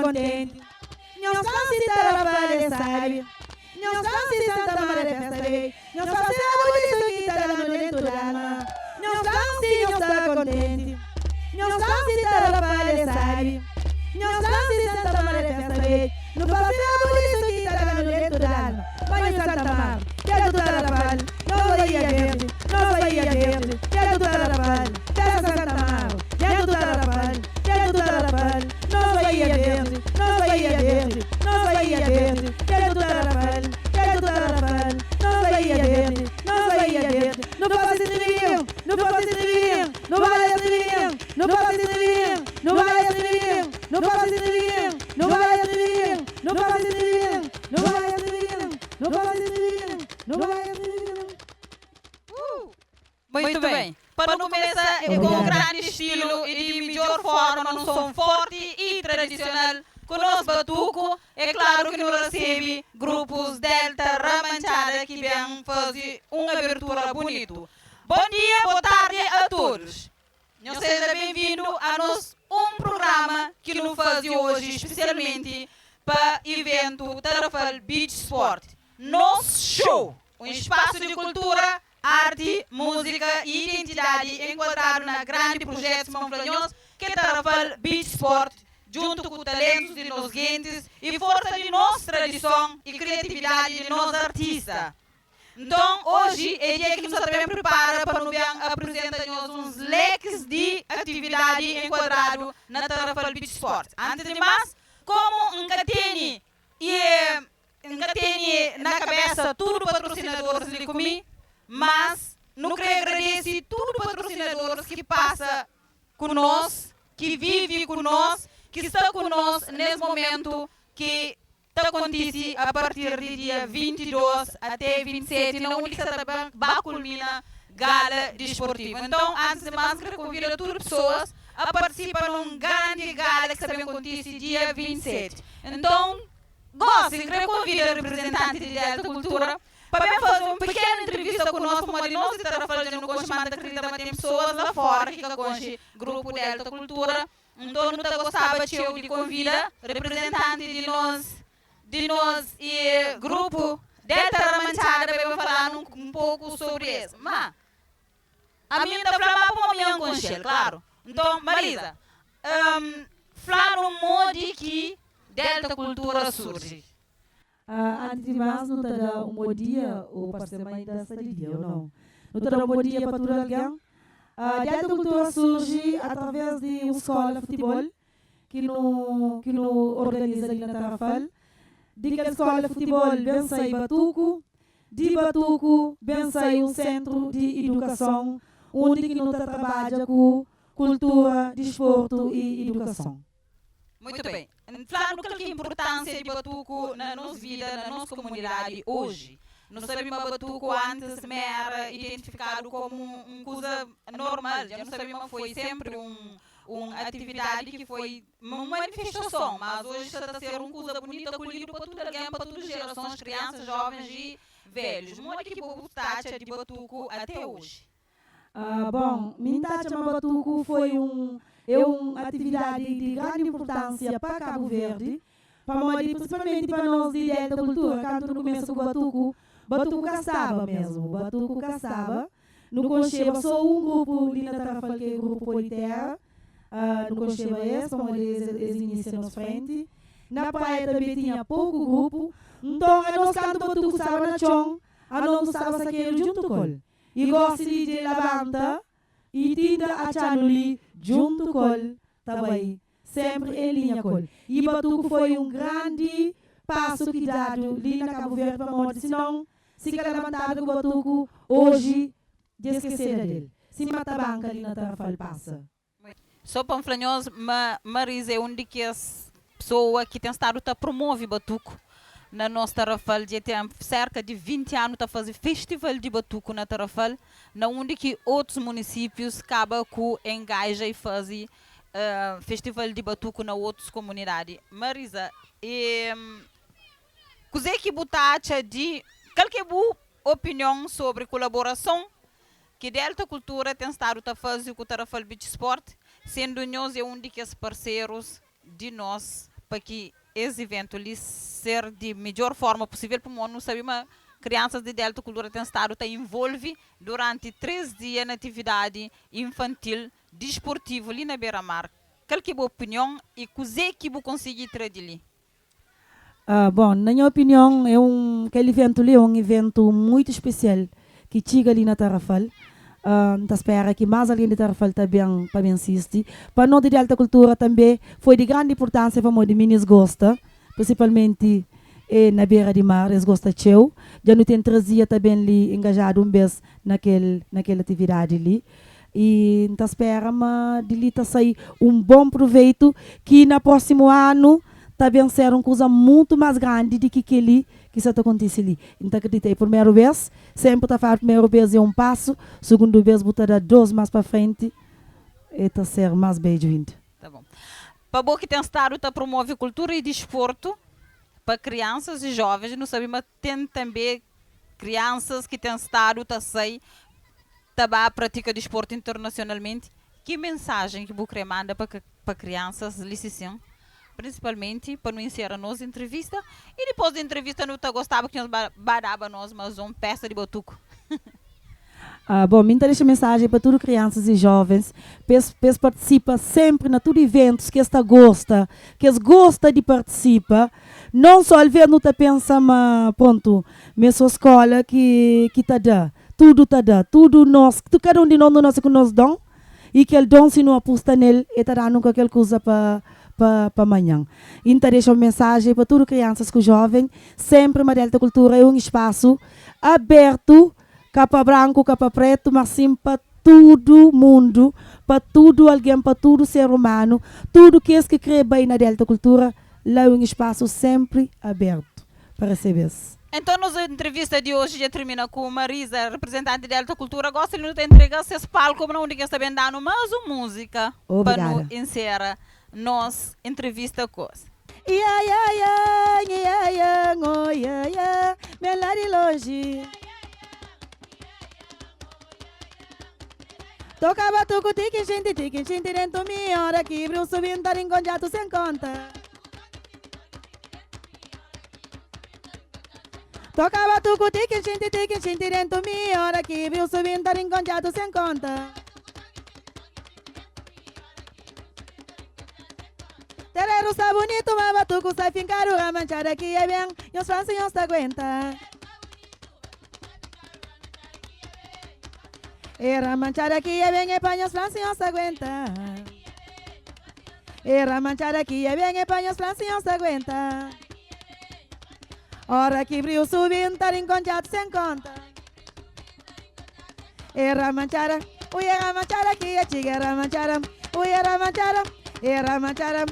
contente. Nós canse Tarafale sabe. Nós canse Santa Maria Festa. Nós canse a polícia que está no dentro da alma. Nós canse nós está contente. Nós canse Tarafale sabe. Nós canse Santa Maria Festa. Não passe a polícia que está no dentro da alma. Vai Santa Maria. Quero Tarafale. Nós vai a verde. Nós vai a verde. Quero Tarafale. Quero Santa Maria. Quero Tarafale. Quero Tarafale. Nós vai a verde. Nós vai a verde. Nós vai a verde. Quero Tarafale. Quero Tarafale. Nós vai a verde. Nós vai a verde. Não pode se dividir. Não pode se dividir. Não vai se dividir. Não pode se dividir. Não vai se dividir. Não pode se dividir. Não vai se dividir. Não pode se dividir. Não vai se dividir. Não pode se dividir. Não vai se dividir. Muito bem. Para começar com grande estilo e de melhor forma, um som forte e tradicional, conosco Batuco, é claro que não recebe grupos Delta Ramanchada que vêm fazer uma abertura bonito. Bom dia, boa tarde a todos. Seja bem-vindo a nós programa que nos faz hoje especialmente para o evento Tarafal Beach Sport. Nosso show, um espaço de cultura, arte, música e identidade enquadrado na grande projeto Manflanhos que é Tarafal Beach Sport, junto com talentos de nós gentes e força de nossa tradição e criatividade de nós artistas. Então, hoje é dia que nos também prepara para nos apresentar uns leques de atividade enquadrado na Tarafal Beach Sport. Antes de mais, como Nkateni na cabeça tudo patrocinadores de comigo, mas não quero agradecer tudo patrocinadores que passa conosco, que vive conosco, que está conosco nesse momento que está acontecendo a partir do dia 22 até 27, na onde está a culmina gala desportiva. Então, antes de mais, quero convidar todas as pessoas a participar num grande gala que também acontece dia 27. Então, quero convidar o representante de Delta Cultura para fazer uma pequena entrevista conosco, mas nós estamos falando com a chamada querida, mas tem pessoas lá fora que com o grupo Delta Cultura. Então, não gostava de convidar representante de nós e grupo Delta Ramanchada para falar um pouco sobre isso. Mas, a minha está falando para a minha consciência, claro. Então, Marisa, falar um modo que Delta Cultura surge. Antes de mais, não terá um bom dia ou para ser mãe dessa dia, ou não? Não terá um bom dia para todo alguém? Delta Cultura surge através de uma escola de futebol que não organiza ali na Tarafal. De aquela escola de futebol, bem sai Batuco. De Batuco, bem sai um centro de educação, onde que não trabalha com cultura, desporto e educação. Muito bem. Falando qual é a importância de Batuco na nossa vida, na nossa comunidade hoje. Nós sabemos que Batuco antes era identificado como uma coisa normal. Já não sabemos, foi sempre uma atividade que foi uma manifestação, mas hoje está a ser uma coisa bonita, acolhida para toda alguém, para todas as gerações, crianças, jovens e velhos. Como é que você taxa de Batuco até hoje? Bom, minha taxa de Batuco foi uma atividade de grande importância para Cabo Verde, principalmente para nós de Delta Cultura. Quando começa com Batuco, Batuco caçava mesmo, Batuco caçava. No Concheba só um grupo ali na Tarafal, que é o grupo Politerra. No Concheba como eles iniciam na frente. Na praia também tinha pouco grupo. Então, nós canto Batuco estava na chão, nós estava saqueiro junto com ele. E gosto de levanta e tinta a chanuli junto com ele, também, sempre em linha com ele. E Batuco foi um grande passo que dado ali na Cabo Verde para morte, senão, se quer levantar com Batuco, hoje, de esquecer dele. Se mata a banca ali na Tarafal passa. Sou Panflanhos, Marisa é uma das pessoas que tem estado a promover Batuco na nossa Tarafal. Já tem cerca de 20 anos a fazer festival de Batuco na Tarafal, na onde que outros municípios acabam com engaja e fazem festival de Batuco na outras comunidades. Marisa, que que você de qual que é a boa opinião sobre colaboração que Delta Cultura tem estado a fazer com o Tarafal Beach Sport, sendo nós um dos parceiros de nós para que esse evento lhe ser de melhor forma possível para o mundo. Sabemos crianças de Delta Cultura tem estado envolve durante 3 dias na atividade infantil desportiva ali na beira-mar. Qual que é a sua opinião e o que você consegue trazer ali? Bom, na minha opinião, aquele evento ali é um evento muito especial que chega ali na Tarrafal. Espero que mais alguém de Tarrafal também assiste. Para nós de Alta Cultura também foi de grande importância para nós de meninos gosta, principalmente na beira de mar, eles gostam de show. Já não tem 3 dias também ali engajado vez naquela atividade ali. E espero de ali sair um bom proveito que no próximo ano também ser uma coisa muito mais grande do que aquele que está acontecendo ali. Então, acreditei, primeira vez, sempre está a primeira vez é um passo, segunda vez, botar 2 mais para frente, e está ser mais bem-vindo. Tá bom. Para bom que tem estado, está promove cultura e desporto para crianças e jovens. Não sabemos, tem também crianças que têm estado, a prática de desporto internacionalmente. Que mensagem que você manda para crianças, licenciam? Principalmente para não encerrar a nossa entrevista. E depois da entrevista, não gostava que nós baraba nós, mas uma peça de botuco. Bom, me interessa a mensagem para todas as crianças e jovens. Eles participam sempre na todos os eventos que eles gostam, que eles gostam de participar. Não só ao ver, não pensa, mas pronto, mesmo a escola que está dando. Tudo está dando, tudo nós, cada um de nós que nós dão. E que ele dom se não aposta nele, e está dando qualquer coisa para amanhã. Então, deixa uma mensagem para todas as crianças e jovens. Sempre a Delta Cultura é um espaço aberto, capa branco, capa preto, mas sim para todo mundo, para todo alguém, para todo ser humano. Tudo que que crê bem na Delta Cultura, lá é um espaço sempre aberto para receber. Então, nossa entrevista de hoje já termina com Marisa, representante da Alta Cultura. Gosto de entregar esse palco, como não ninguém está dando mais uma música. Obrigada. Para nos encerrar nossa entrevista com você. Meu lar de longe. Tocava tuco, tiquim, gente, dentro minha hora que brilho subindo, tá enconjado sem conta. Tocava tuco, tiquim, gente, dentro minha hora que brilho subindo, tá enconjado sem conta. Terreiro está bonito, mas batuco sai fincar a manchar aqui é bem, e os franceses não aguentam. Era manchar aqui é bem, e panhos franceses não aguentam. Era manchar aqui é bem, e panhos franceses não aguentam. Ora que brilho subindo, tá enconjado sem conta. Era manchar aqui é chiga, era manchar, era manchar, era manchar.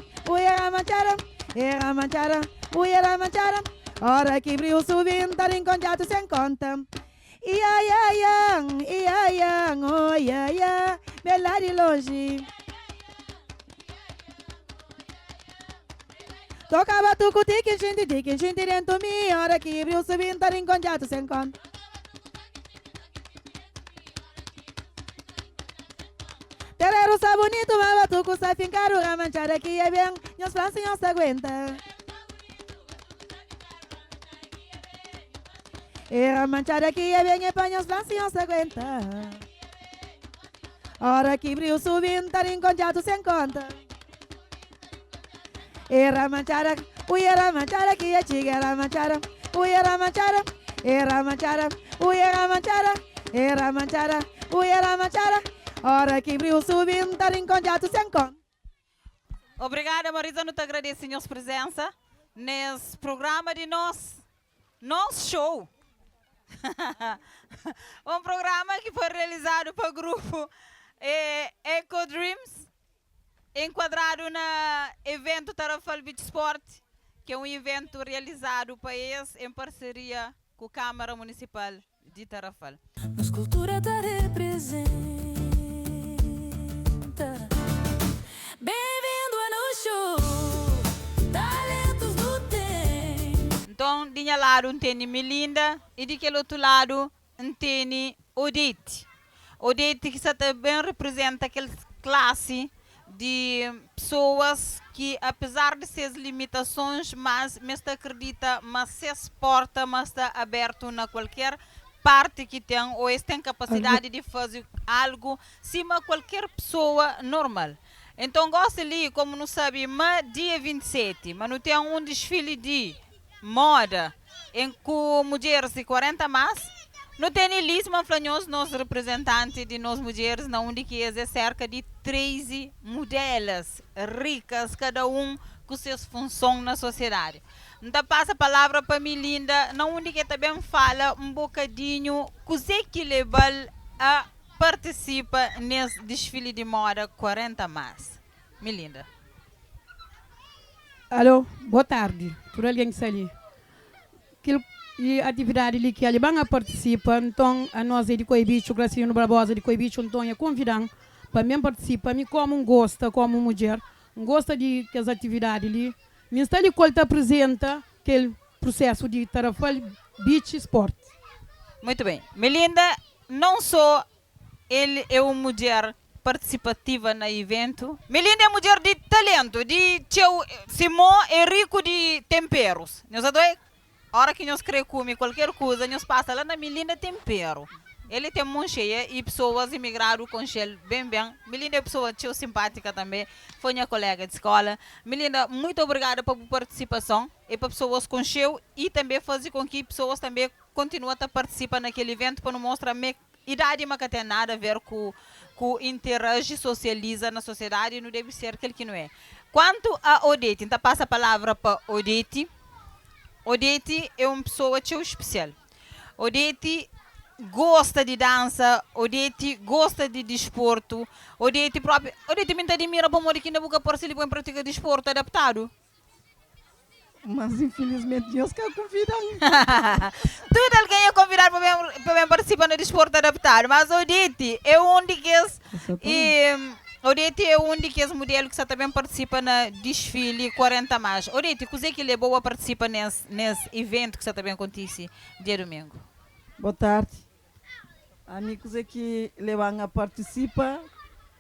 Era manchara, ora que brilho subindo, tá enconjado sem conta. Ia, oh, ia, meu lar de longe. Tocava tuco, tiquim, gente, dentro minha hora que brilho subindo, tá enconjado sem conta. Terreiro está bonito, mas batuco sai fincar a manchar aqui é bem, e os franceses não aguentam. Era manchar aqui é bem, e panhos franceses não aguentam. Ora que brilho subindo, tá enconjado sem conta. Era manchar aqui é chiga, era manchar, era manchar, era manchar, era manchar. Ora que brilho subindo, tá enconjado sem conta. Obrigada, Marisa, não te agradeço, senhores, presença nesse programa de nosso show. Um programa que foi realizado pelo grupo Eco Dreams, enquadrado no evento Tarrafal Beach Sport, que é um evento realizado para eles em parceria com a Câmara Municipal de Tarrafal. Nossa cultura tá representa. Bem-vindo no show, talentos do tempo. Então, de um lado tem Melinda e de aquele outro lado tem Odete. Odete que também representa aquela classe de pessoas que, apesar de suas limitações, mas acredita, mas se exporta, mas está aberto na qualquer parte que tem, ou tem capacidade de fazer algo, cima qualquer pessoa normal. Então, gosto ali, como não sabe, mas dia 27, mas não tem um desfile de moda em que mulheres de 40 mais, não tem Lisma Flanhos, nosso representante de nós mulheres, na onde que é cerca de 13 modelos ricas, cada um com suas funções na sociedade. Então passa a palavra para mim, linda, na onde que também fala um bocadinho que leva a participa nesse desfile de moda 40 mais. Melinda. Alô, boa tarde. Por alguém que está ali. E a atividade ali que ali vão participar, então a nós de Coibicho, Graciano Barbosa de Coibicho, então é convidar para mim participar, me como gosta, como mulher, gosta de que as atividades ali, me está ali que apresenta aquele processo de Tarrafal Beach Sport. Muito bem. Melinda, não só ele é uma mulher participativa no evento. Melinda é mulher de talento, de Simão é rico de temperos. Nós adoramos. A hora que nós queremos comer qualquer coisa, nós passa lá na Melinda tempero. Ele tem mão cheia e pessoas imigraram com ele bem. Melinda é pessoa tão simpática também. Foi minha colega de escola. Melinda, muito obrigada pela participação e para pessoas com ele e também fazer com que pessoas também continuem a participar naquele evento para não mostrar que idade não tem nada a ver com interage, socializa na sociedade, não deve ser aquele que não é. Quanto a Odete, então passa a palavra para Odete. Odete é uma pessoa tão especial. Odete gosta de dança, Odete gosta de desporto, Odete me admira para morrer que não vou participar em prática de desporto adaptado. Mas infelizmente Deus quer convidar. Tudo alguém é convidado para participar no desporto adaptado, mas Odete é um daqueles Odete é um daqueles modelos que também participa no desfile 40 mais. Odete, o que levou a participar nesse evento que também acontece dia domingo? Boa tarde. Amigos que levam a participar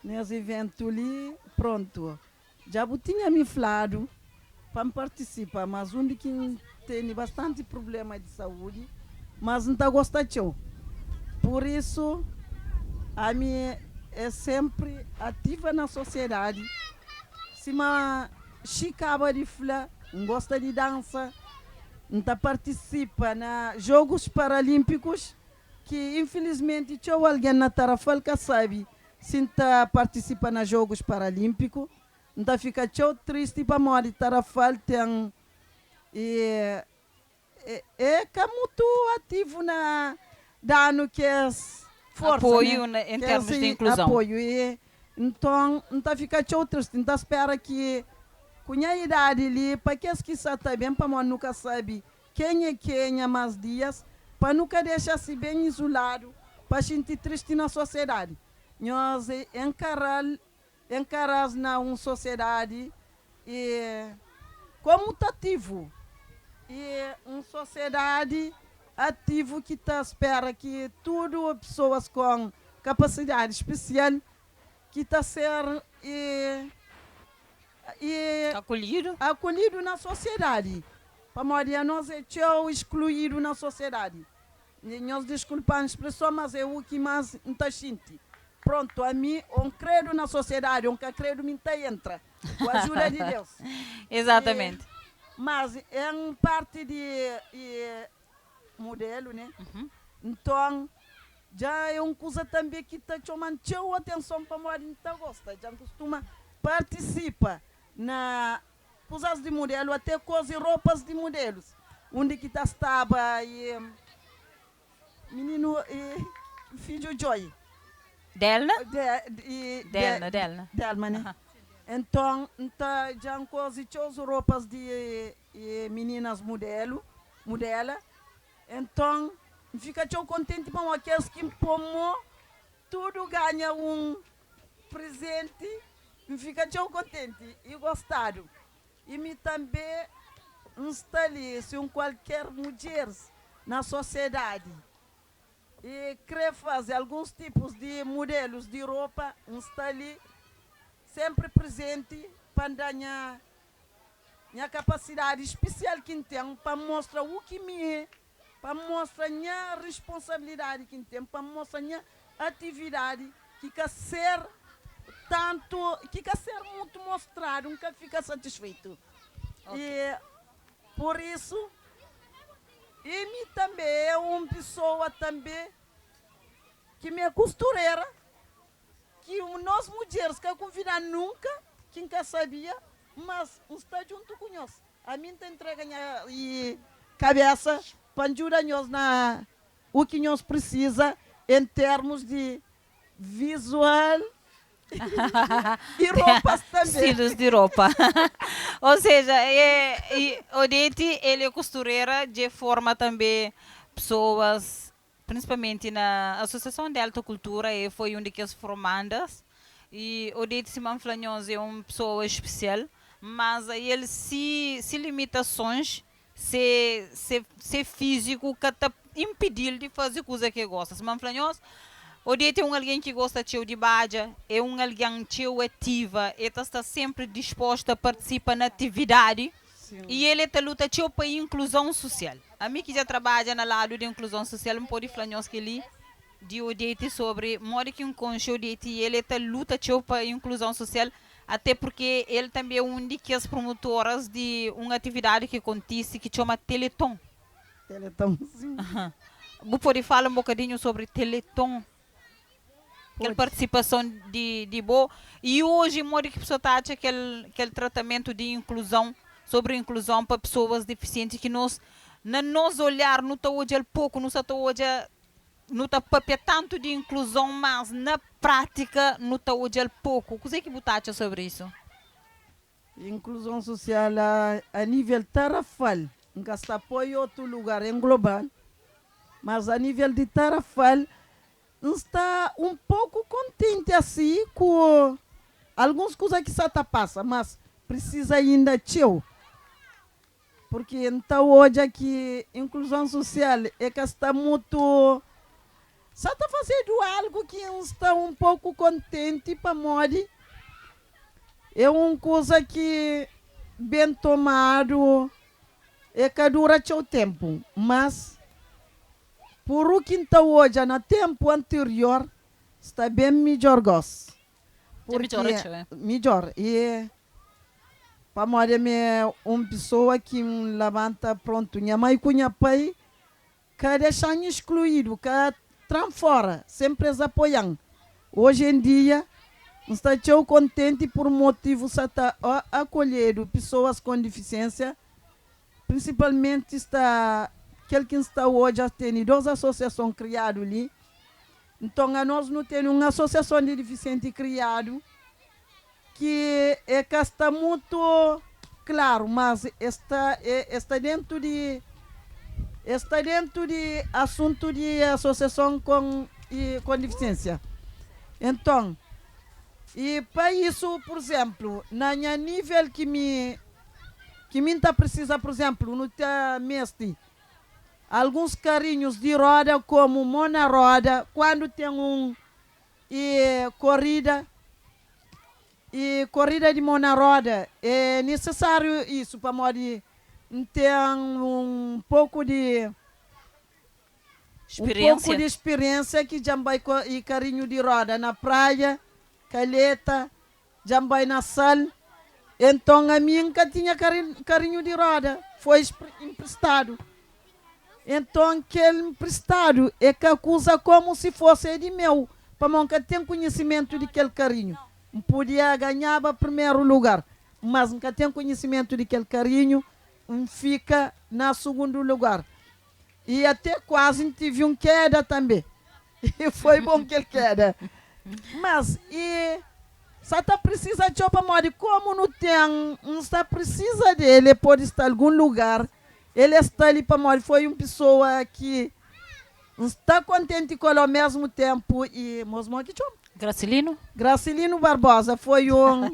nesse evento ali, pronto. Já tinha me falado para participar, mas um de quem tem bastante problema de saúde, mas não está gostando. Por isso, a minha é sempre ativa na sociedade. Se uma chicaba de fla, gosta de dança, então participa na Jogos Paralímpicos, que infelizmente tinha alguém na Tarrafal que sabe se está participa na Jogos Paralímpicos, então fica tão triste para morrer. Tarrafal tem é muito ativo na dano que é força, apoio, né? Em termos de inclusão. Apoio. Então fica tão triste. Então espera que com a idade ali, para que as que sabem bem, para nós nunca sabe quem é mais dias, para nunca deixar-se bem isolado, para sentir triste na sociedade. Nós encarar na uma sociedade comutativo e uma sociedade ativo que espera que tudo pessoas com capacidade especial que está ser acolhido na sociedade. Para morrer nós é excluído na sociedade. E nós desculpamos a expressão, mas é o que mais está sentindo. Pronto, a mim, credo na sociedade, credo me entra, com a ajuda de Deus. Exatamente. Mas é uma parte de modelo, né? Uhum. Então, já é uma coisa também que está chamando atenção para morrer, então gosta, já costuma participar na coisas de modelo, até coisas roupas de modelos, onde que estava menino e filho Joy. Delna? Delma, né? Então, já coisas roupas de meninas modela. Então, fica tão contente com aqueles que como tudo ganha um presente, fica tão contente e gostado. E me também instalei se qualquer mulher na sociedade e quer fazer alguns tipos de modelos de roupa, instalei sempre presente para dar minha capacidade especial que tem para mostrar o que me é, para mostrar minha responsabilidade que tem, para mostrar minha atividade que quer ser tanto, que quer ser muito mostrado, nunca fica satisfeito. Ok. E por isso, e me também é uma pessoa também que me é costureira, que nós mulheres que convidar nunca, quem quer sabia, mas está junto com nós. A mim te entrega e cabeça para ajudar nós na o que nós precisa em termos de visual e roupas também. Estilos de roupa. Ou seja, Odete, ele é costureira de forma também pessoas, principalmente na Associação de Alta Cultura, e foi uma das formandas. E Odete Simão Flanhoso é uma pessoa especial, mas ele se limitações, se físico, que está impedir de fazer coisa que gosta. Simão Flanhoso, Odete é alguém que gosta de baja, é alguém que é ativa, e está sempre disposta a participar na atividade. Sim. E ele está luta para a inclusão social. A mim que já trabalha no lado de inclusão social, não pode falar que ele de Odete sobre modo que conhece Odete, e ele está luta para a inclusão social, até porque ele também é uma das promotoras de uma atividade que acontece que chama Teleton. Teleton, sim. Você pode falar um bocadinho sobre Teleton? Aquela Pode. participação de boa. E hoje, modo que a pessoa está aquele tratamento de inclusão, sobre inclusão para pessoas deficientes, que nós, no nosso olhar, não está hoje pouco, não está hoje, não está papel tanto de inclusão, mas na prática, não está hoje pouco. O que é que você acha sobre isso? Inclusão social a nível tarafal, nunca está apoio outro lugar em global, mas a nível de tarafal, está um pouco contente assim com algumas coisas que está passa, mas precisa ainda tio. Porque então hoje aqui inclusão social é que está muito está fazendo algo que está um pouco contente para morrer. É uma coisa que bem tomado é que dura o tempo, mas por o que está hoje no tempo anterior está bem melhor gosto. Melhor. E para morrer é uma pessoa que levanta pronto, minha mãe com minha pai, que deixa excluído, que fora, sempre eles apoiam. Hoje em dia, estou contente por motivo de estar acolhendo pessoas com deficiência, principalmente aquele que está hoje tem duas associações criadas ali. Então, nós não temos uma associação de deficiente criado que está muito claro, mas está dentro de assunto de associação com deficiência. Então, e para isso, por exemplo, na nível que me precisa, por exemplo, no mestre, alguns carinhos de roda, como mona roda, quando tem corrida de mona roda, é necessário isso para morrer. Tem um pouco de experiência que já vai e carinho de roda na praia, caleta, já vai na sal. Então a minha nunca tinha carinho de roda, foi emprestado. Então aquele emprestado é que acusa como se fosse de meu, para nunca ter conhecimento de aquele carinho. Podia ganhar o primeiro lugar, mas nunca tem conhecimento de aquele carinho, fica na segundo lugar. E até quase tive um queda também. E foi bom que ele queda. Mas, só está precisa de para morrer. Como não tem, não está precisa dele, pode estar em algum lugar. Ele está ali para morrer. Foi uma pessoa que está contente com ele ao mesmo tempo. E Gracilino Barbosa foi um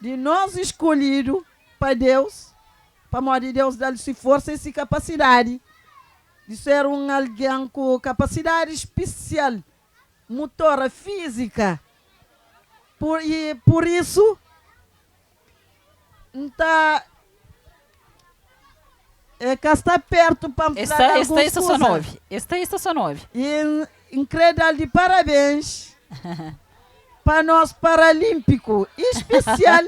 de nós escolhido para Deus, para morrer. Deus dar-lhe força e capacidade de ser alguém com capacidade especial, motora física, por isso, tá, que está perto para Esta é estação 9. Esta é estação 9. E incrível de parabéns para nós paralímpico especial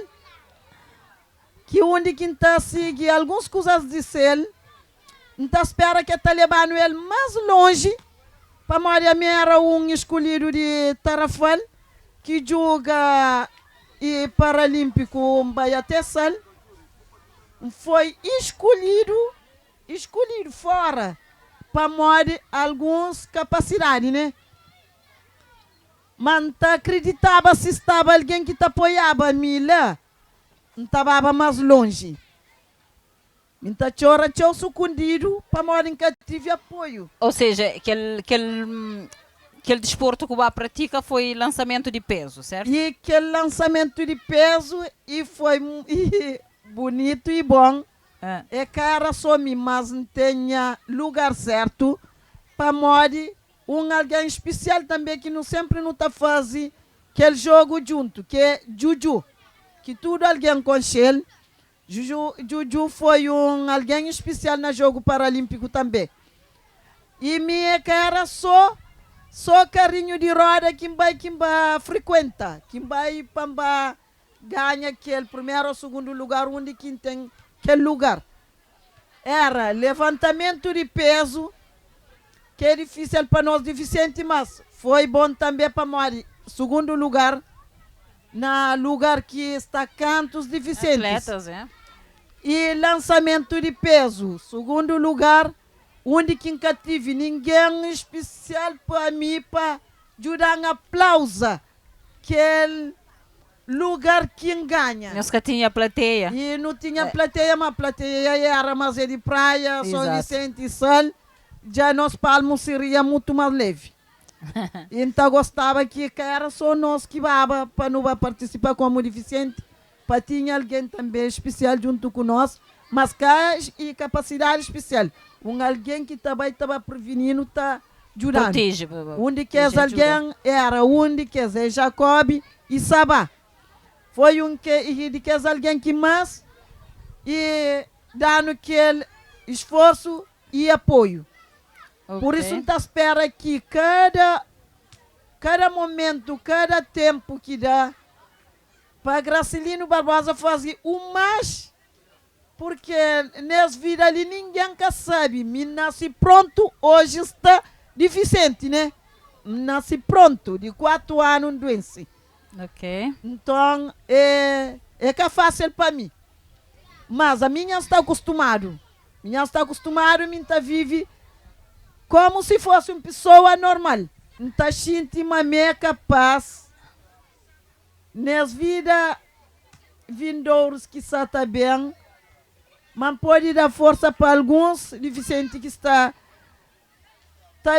que onde que está seguir algumas coisas de céu, então espera que está levando ele mais longe para Maria era escolhido de Tarrafal que joga e paralímpico Baiatessal foi escolhido fora para mostrar algumas capacidades, né? Mas não acreditava se estava alguém que te apoiava lá, não estava mais longe. Então, chora, sucundido para mostrar que tive apoio. Ou seja, aquele desporto que o pratica foi lançamento de peso, certo? E aquele lançamento de peso e foi bonito e bom. É cara só mas não tenha lugar certo para mostrar alguém especial também que não sempre não está fazendo aquele jogo junto, que é Juju, que tudo alguém com ele. Juju foi alguém especial no jogo paralímpico também. E minha cara só carinho de roda que vai frequenta, que vai para ganha aquele primeiro ou segundo lugar onde quem tem aquele lugar. Era levantamento de peso, que é difícil para nós deficientes, mas foi bom também para nós. Segundo lugar, na lugar que está cantos deficientes. Atletas, é? E lançamento de peso, segundo lugar, onde que nunca tive ninguém especial para mim para ajudar um aplauso, que é lugar que ganha. Nós que tinha plateia. E não tinha plateia, mas plateia era mais de praia, São Exato. Vicente e Sal, já nós palmos seria muito mais leve. Então gostava que era só nós que vava para não participar como deficiente, para tinha alguém também especial junto com nós, mas e capacidade especial. Alguém que também estava prevenindo, está ajudando. Protege. Onde que alguém era, onde que é Jacob e Sabá. Foi que alguém que mais e dando aquele esforço e apoio. Okay. Por isso está espera que cada momento, cada tempo que dá para Gracilino Barbosa fazer o mais, porque nessa vida ali ninguém que sabe, me nasci pronto, hoje está deficiente, né? Nasci pronto, de 4 anos doença. Ok. Então, é que é fácil para mim. Mas a minha está acostumado. Minha está acostumado, minha está vive como se fosse uma pessoa normal. Está sentindo uma meia capaz. Nas vidas vindouros que está bem, mas pode dar força para alguns deficientes que está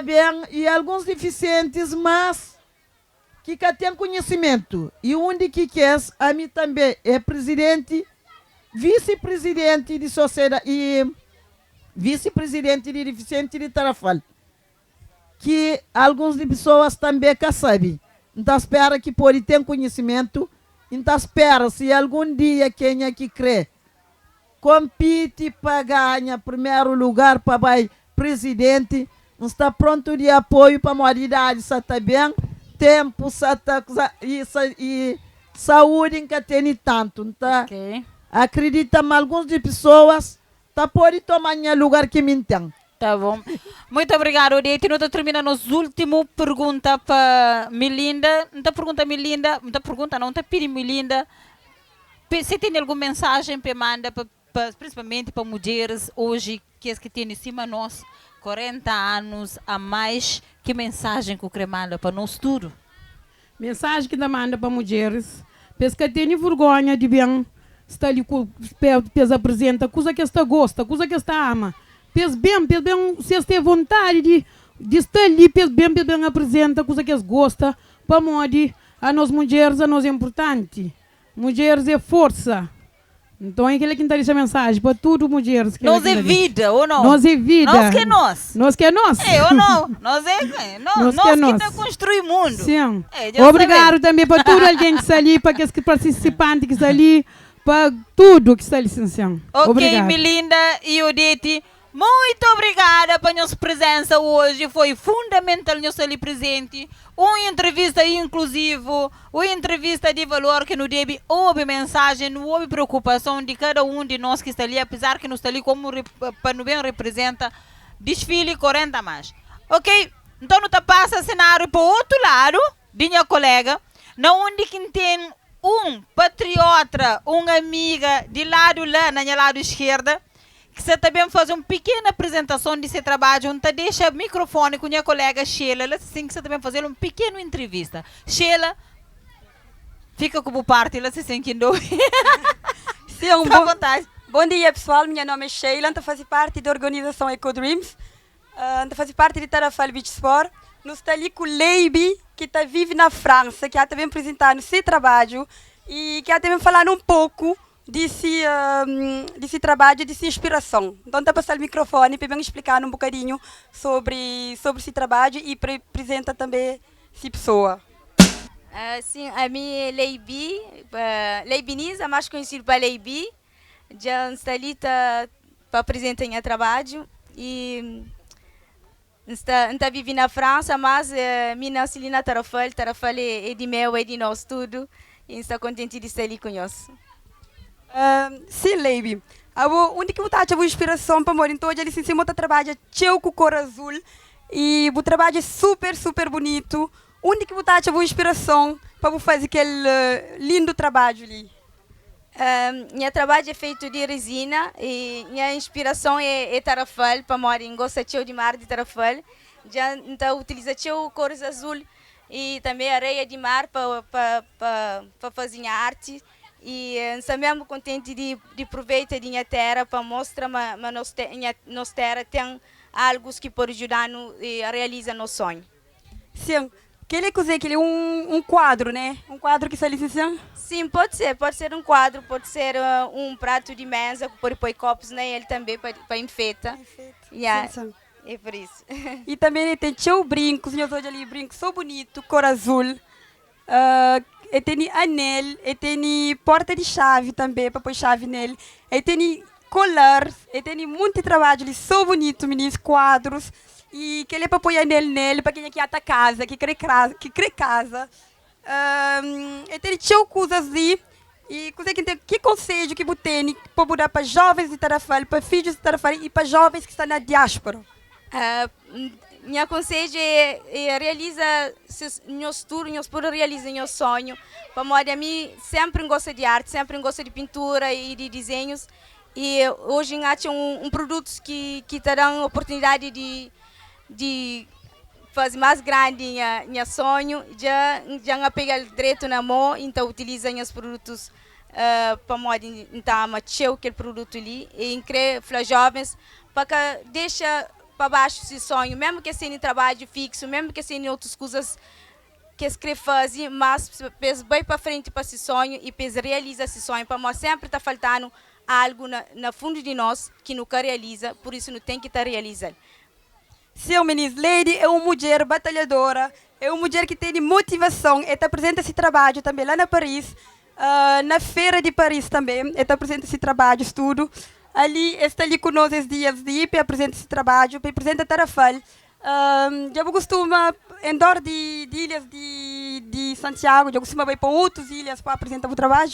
bem e alguns deficientes, mas que tem conhecimento. E onde que quer, a mim também é presidente, vice-presidente de sociedade e vice-presidente de deficiente de Tarrafal. Que algumas pessoas também que sabem. Então espera que pode ter conhecimento. Então espera se algum dia quem é que crê compete para ganhar primeiro lugar para vai presidente, está pronto de apoio para a maioridade, está bem, tempo e saúde que tem tanto. Então, Ok. acredita em algumas de pessoas tá pode tomar lugar que me tem. Tá bom. Muito obrigado, Odete. Nós terminamos a última pergunta para Melinda. Não pergunta Melinda, não pedi Melinda. Se tem alguma mensagem para mandar, principalmente para mulheres hoje que tem em cima de nós 40 anos a mais, que mensagem que eu manda para nós tudo? Mensagem que manda para mulheres, porque tem vergonha de bem estar ali, pes apresenta, coisa que está gosta, coisa que está ama. Pes bem, se você tem vontade de estar ali, pes bem apresenta, coisa que gosta, para modo a nós mulheres, a nós é importante. Mulheres é força. Então, é aquele que está deixando mensagem para tudo mulheres. Nós é vida, ou não? Nós é vida. Nós que é nós. Nós que é nós. É, ou não? Nós é nós Nós que é que nós. está construindo o mundo. Sim. Já Obrigado sabemos. também para todo alguém que está ali, para aqueles participantes que estão ali, para tudo que está ali, sim. Ok, Obrigado. Melinda e Odete, muito obrigada pela nossa presença hoje. Foi fundamental nós estar ali presente. Uma entrevista inclusiva, uma entrevista de valor que nos deve houve mensagem, não houve preocupação de cada um de nós que está ali, apesar que nos está ali como para nos bem representa desfile 40 mais. Ok? Então não passa cenário para o outro lado, de minha colega, na onde quem tem um patriota, uma amiga de lado lá, na minha lado esquerda, que você também faz uma pequena apresentação de seu trabalho, onde deixa o microfone com minha colega Sheila, ela assim que você também fazer uma pequena entrevista. Sheila, fica como parte, ela se sente indo. Sim, Fica à vontade. bom dia pessoal, meu nome é Sheila, eu faço parte da organização EcoDreams, eu faço parte de Tarrafal Beach Sport. Nós estamos ali com o Leiby, que vive na França, que está também apresentando seu trabalho e que está também falando um pouco desse trabalho, dessa inspiração. Então, está passando o microfone para me explicar um bocadinho sobre esse trabalho e apresenta também essa pessoa. Sim, a minha é Leiby, Leibniza, mais conhecido para Leiby. Já estou ali para apresentar meu trabalho e estou vivendo na França, mas minha nasci ali na Tarrafal é de meu, é de nós tudo e estou contente de estar ali conosco. Sim, Leiby. Onde que você acha a inspiração para morar? Então, ele se monta trabalho cheio com cor azul e o trabalho é super, super bonito. Onde que você acha a inspiração para fazer aquele lindo trabalho ali? Meu trabalho é feito de resina e minha inspiração é Tarrafal, para morar em gosta de mar de Tarrafal. Já então utiliza cores azul e também areia de mar para fazer a arte. E estamos mesmo contentes de aproveitar a minha terra para mostrar que nossa terra tem algo que pode ajudar a realizar nosso sonho. Sim. Aquele é um quadro, né? Um quadro que está ali, sim? Sim, pode ser um quadro, pode ser um prato de mesa, pode pôr copos nele também para enfeitar. Yeah, Sim. é por isso. E também tem brincos, nós olhamos ali, brincos são bonitos, cor azul. E tem anel, e tem porta de chave também, para pôr chave nele. E tem colar, e tem muito trabalho ali, são bonitos, meninos, quadros. E que ele é para pôr anel nele, para quem é que está casa, que crê casa. E tem coisas ali. E que conselho que você tem para mudar para jovens de Tarrafal, para filhos de Tarrafal e para jovens que estão na diáspora? Meu conselho é realizar nosso tour, nós podemos realizar nosso sonho. Para moda, a mim sempre gosto de arte, sempre gosto de pintura e de desenhos. E hoje acho produtos que te dão a oportunidade de fazer mais grande meu sonho. Já pegar direito na mão, então utiliza os produtos para moda, então macheu aquele produto ali e criar para jovens para deixa para baixo esse sonho, mesmo que seja em trabalho fixo, mesmo que seja em outras coisas que escreve fazer, mas bem para frente para esse sonho e realiza esse sonho, para nós sempre está faltando algo na fundo de nós que nunca realiza, por isso não tem que estar realizando. Sim, meninas, Lady é uma mulher batalhadora, é uma mulher que tem motivação, e está presente esse trabalho também lá na Paris, na feira de Paris também, está presente esse trabalho, tudo. Ali está ali conosco esses dias de ir apresentar esse trabalho, para apresentar Tarrafal. Já costuma andar de ilhas de Santiago, já costuma ir para outras ilhas para apresentar o trabalho?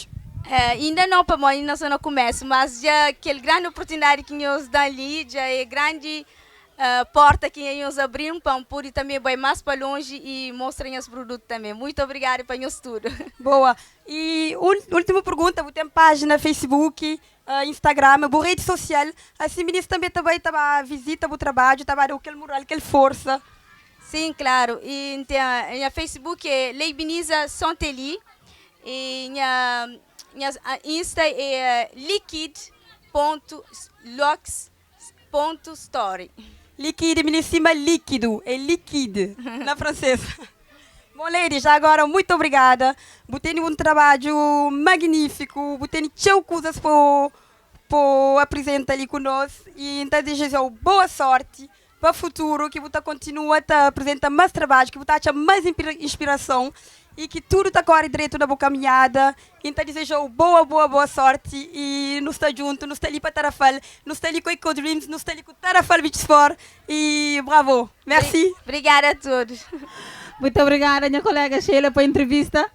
Ainda não, para nós ainda só no começo, mas já aquela grande oportunidade que nos dá ali, já é grande porta que nos abrimos para poder também ir mais para longe e mostrar os produtos também. Muito obrigada para nós tudo. Boa. E última pergunta, você tem página Facebook, Instagram, boa rede social. Assim, ministro também estava visita o trabalho, estava aquele moral, aquela força. Sim, claro. E então, a Facebook é Leibniza Santeli e minha Insta é liquid.lox.story. Liquide, menina, líquido, é liquide, na francesa. Bom, ladies, agora muito obrigada. Você tem um trabalho magnífico. Você tem muitas coisas para apresentar ali conosco. E então desejo boa sorte para o futuro, que você continue a apresentar mais trabalho, que você acha mais inspiração e que tudo está correndo direito na boa caminhada. Então desejo boa sorte e nos está junto, nos está ali para Tarrafal, nos está ali com Eco Dreams, nos está ali com Tarrafal Beach Sport e bravo. Merci. Obrigada a todos. Muito obrigada, minha colega Sheila, pela entrevista.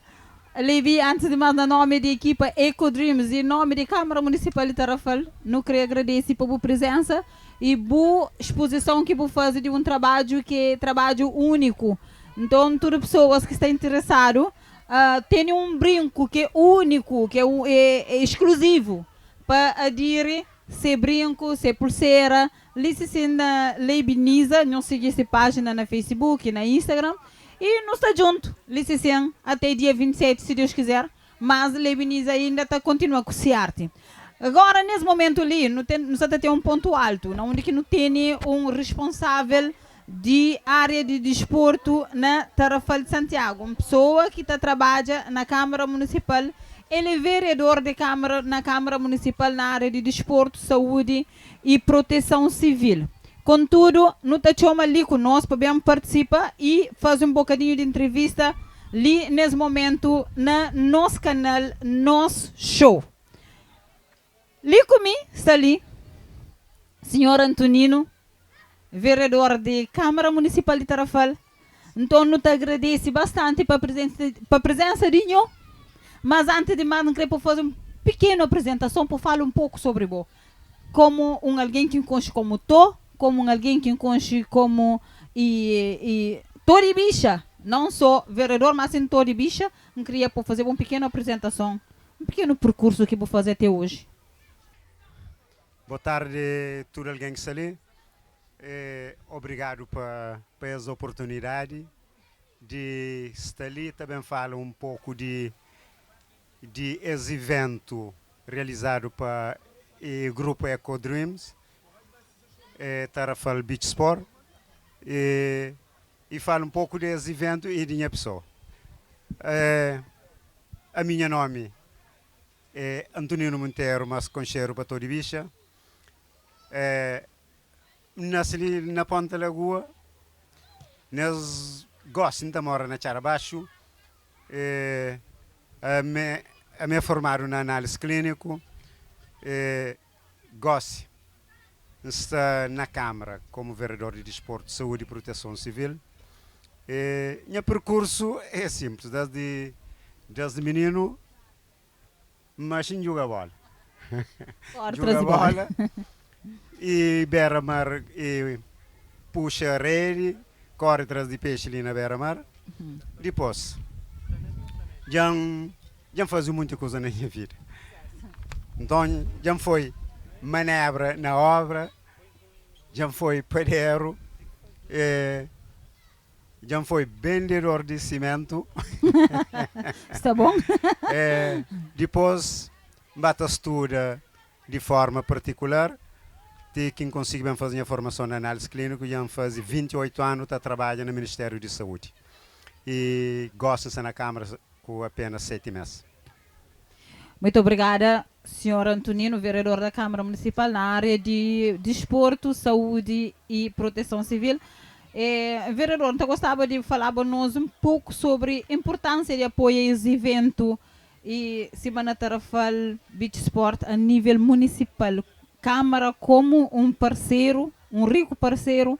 Levi, antes de mais, no nome da equipa Eco Dreams e em nome da Câmara Municipal de Tarrafal, eu queria agradecer pela presença e boa exposição que você faz de um trabalho que é trabalho único. Então, todas as pessoas que estão interessadas têm um brinco que é único, que é exclusivo para aderir, se brinco, se pulseira. Licença na Leibniza, não siga essa página na Facebook, na Instagram. E nós estamos juntos, licença, até dia 27, se Deus quiser. Mas Leibniza ainda está continuando com essa arte. Agora, nesse momento ali, nós temos um ponto alto, onde que não tem um responsável de área de desporto na Tarrafal de Santiago. Uma pessoa que trabalha na Câmara Municipal, ele é vereador na Câmara Municipal na área de desporto, saúde e proteção civil. Contudo, não está chamando ali conosco para bem participar e fazer um bocadinho de entrevista ali nesse momento no nosso canal, nosso show. Ali comigo está ali, senhor Antonino, vereador da Câmara Municipal de Tarrafal. Então, eu te agradeço bastante para a presença de nós. Mas antes de mais, eu queria fazer uma pequena apresentação para falar um pouco sobre você. Como alguém que conhece como tô, como alguém que conhece como Tori Bicha. Não só vereador, mas em Tori Bicha. Eu queria fazer uma pequena apresentação, um pequeno percurso que vou fazer até hoje. Boa tarde, tudo alguém que está ali. Obrigado por essa oportunidade de estar ali. Também falo um pouco de esse evento realizado para o grupo Eco Dreams, Tarrafal Beach Sport, e falo um pouco desse evento e de minha pessoa. A minha nome é Antonino Monteiro, mas concheiro para Tori Bicha. Nasci na Ponta Lagoa, nós gostamos de morar na Charabaixo. A me formaram na análise clínico, gosto de estar na Câmara como vereador de desporto, saúde e proteção civil. Meu percurso é simples, desde menino, mas não joga bola. Joga bola e beira-mar e puxa a rede, corre atrás de peixe ali na beira-mar. Depois, já fazia muita coisa na minha vida. Então, já foi manobra na obra, já foi padeiro, já foi vendedor de cimento. Está bom? Depois, bata estuda de forma particular. Quem conseguiu fazer a formação na análise clínica, já faz 28 anos, está trabalhando no Ministério de Saúde. E gosta de ser na Câmara com apenas 7 meses. Muito obrigada, senhor Antonino, vereador da Câmara Municipal na área de desporto, saúde e proteção civil. Vereador, eu gostava de falar para nós um pouco sobre a importância de apoio a esse evento e Semana Tarrafal Beach Sport a nível municipal. Câmara como um parceiro, um rico parceiro,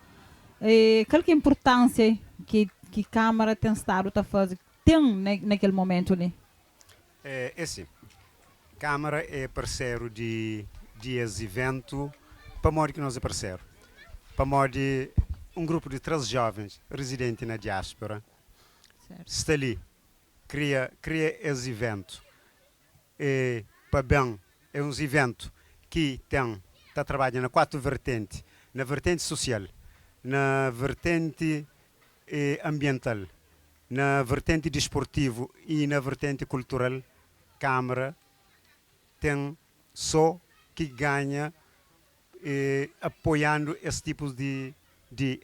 qual que é a importância que a Câmara tem estado a fazer naquele momento ali? Assim, Câmara é parceiro de esse evento, para modo que nós é parceiro. Para modo de um grupo de 13 jovens residentes na diáspora, está ali, cria esse evento. Para bem, é um evento que está trabalhando na 4 vertentes, na vertente social, na vertente ambiental, na vertente desportivo e na vertente cultural. Câmara tem só que ganha apoiando esse tipo de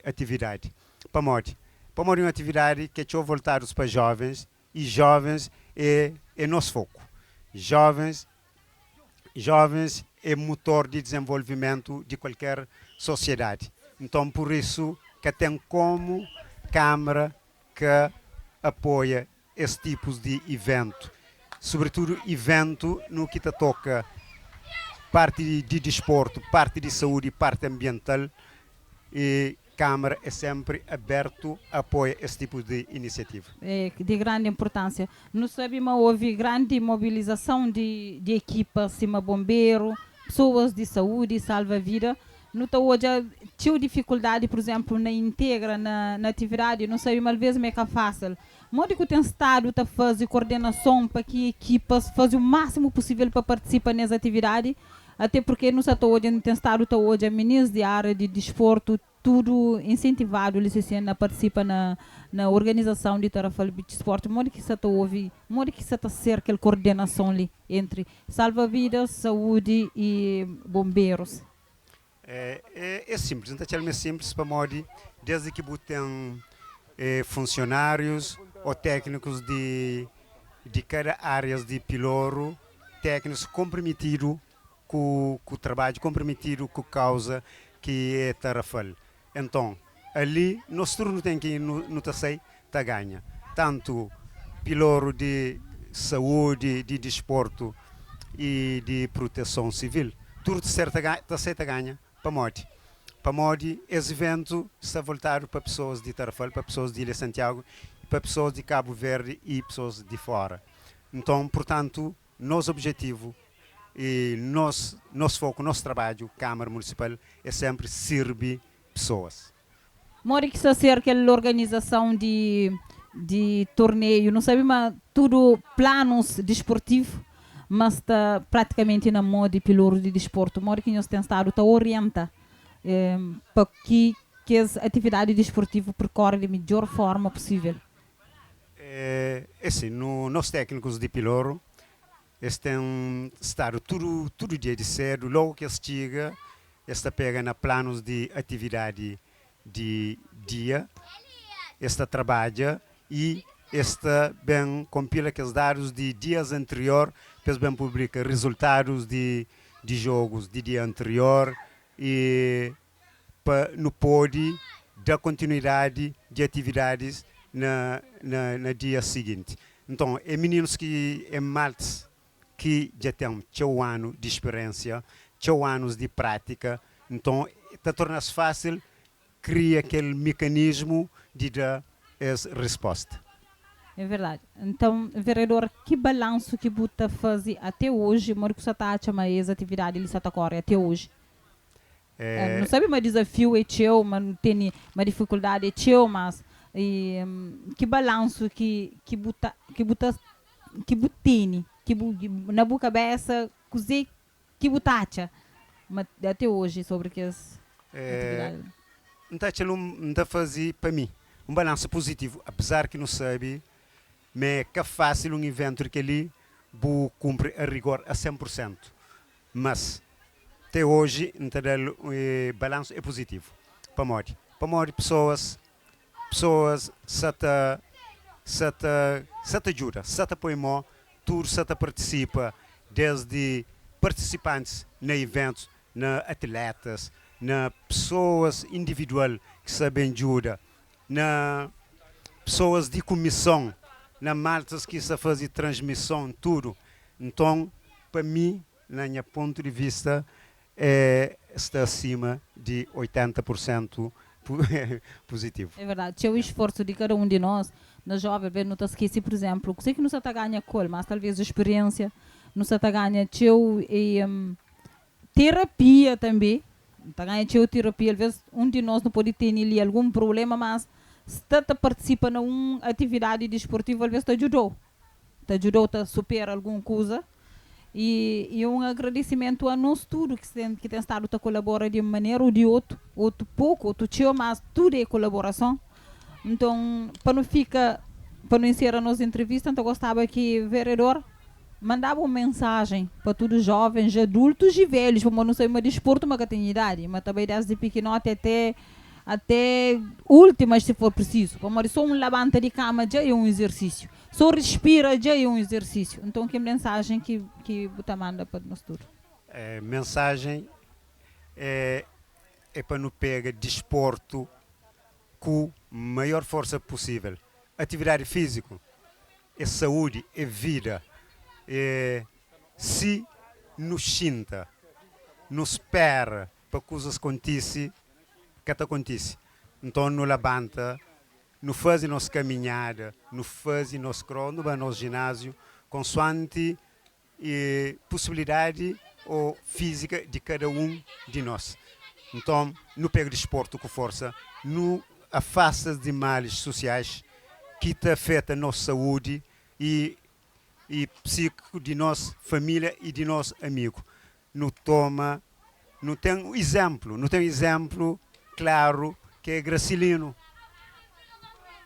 atividade. Para modo, para uma atividade que é voltados para jovens, e jovens é nosso foco. Jovens é motor de desenvolvimento de qualquer sociedade. Então, por isso, que tem como Câmara que apoia esse tipo de evento. Sobretudo, evento no que toca parte de desporto, parte de saúde, parte ambiental, e a Câmara é sempre aberto a apoiar esse tipo de iniciativa. É de grande importância. Não sabemos, houve grande mobilização de equipas, cima bombeiro, pessoas de saúde, salva-vida. Não hoje tinha dificuldade, por exemplo, na integra, na atividade, não sabemos às vezes como é fácil. Modo que tem estado a fazer coordenação para que equipas façam o máximo possível para participar nessa atividade, até porque não está hoje, não tem estado hoje a ministra de área de desporto, tudo incentivado, a participar na organização de Tarrafal Beach Sport, modo que está ouve, modo que está ser aquela coordenação ali entre salva-vidas, saúde e bombeiros. É simples, então é simples para modo, desde que botem funcionários ou técnicos de cada área de Pelouro, técnicos comprometidos com o trabalho, comprometidos com a causa que é Tarrafal. Então, ali, nosso turno tem que não sei, tá ganha. Tanto Pelouro de saúde, de desporto e de proteção civil. Tudo certo tá ganha para morte. Para morte, esse evento está voltado para pessoas de Tarrafal, para pessoas de Ilha Santiago, para pessoas de Cabo Verde e pessoas de fora. Então, portanto, nosso objetivo e nosso foco, nosso trabalho, Câmara Municipal, é sempre servir pessoas. Mori que ser aquela organização de torneio, não sabe, mas tudo planos desportivos, mas está praticamente na moda de Pelouro de desporto. Mori que nós temos estado a orientar para que as atividades desportivas percorrem da melhor forma possível. Assim, nós técnicos de Pelouro, eles têm estado todo dia de cedo, logo que eles chegam, esta pega na planos de atividade de dia, esta trabalha e esta bem compila aqueles dados de dias anterior, depois bem publica resultados de jogos de dia anterior e no pode dar continuidade de atividades na dia seguinte. Então, é meninos que é maltes que já têm 8 anos de experiência, 8 anos de prática, então torna-se fácil criar aquele mecanismo de dar essa resposta. É verdade. Então, vereador, que balanço que você faz até hoje, mas que você está a chamar essa atividade ali até hoje? Não sabe, mas desafio é teu, mas tem uma dificuldade é teu, mas que balanço que tem, na boa cabeça, que butacha, mas até hoje sobre que as atividades. Não fazer para mim um balanço positivo, apesar que não sabe, mas é fácil um evento que ali cumpre a rigor a 100%, mas até hoje o balanço é positivo para morrer pessoas se ajuda, se apoia, tudo se participa, desde participantes na eventos, na atletas, na pessoas individual que sabem ajuda, na pessoas de comissão, na maltas que se fazem transmissão, tudo. Então, para mim, na minha ponto de vista, está acima de 80% positivo. É verdade, tinha o esforço de cada um de nós, na jovem, não está esqueci, por exemplo, sei que não se está ganha col, mas talvez a experiência, não se está ganha terapia também, está ganha terapia, às vezes um de nós não pode ter ali algum problema, mas está participa na uma atividade desportiva, às vezes te ajudou a superar alguma coisa. E um agradecimento a nós tudo que tem estado a colaborar de uma maneira ou de outro pouco, outro tio, mas tudo é colaboração. Então, para não encerrar a nossa entrevista, então gostava que o vereador mandava uma mensagem para todos os jovens, adultos e velhos, como não sei, uma desporto, uma tem idade, mas também desde pequenote até últimas se for preciso. Como só levanta de cama já é um exercício. Só respira já é um exercício. Então que mensagem que você manda para nós tudo? Mensagem é para nos pegar desporto com a maior força possível. Atividade física é saúde, é vida. Se nos sinta, nos espera para coisas aconteçam, que acontece. Então nos levanta, nos faz nossa caminhada, nos faz nosso crono, no nosso ginásio, consoante possibilidade ou física de cada um de nós. Então, no pega desporto com força, no afasta de males sociais que afeta a nossa saúde e psíquico de nossa família e de nosso amigo. Não tem um exemplo claro que é Gracilino.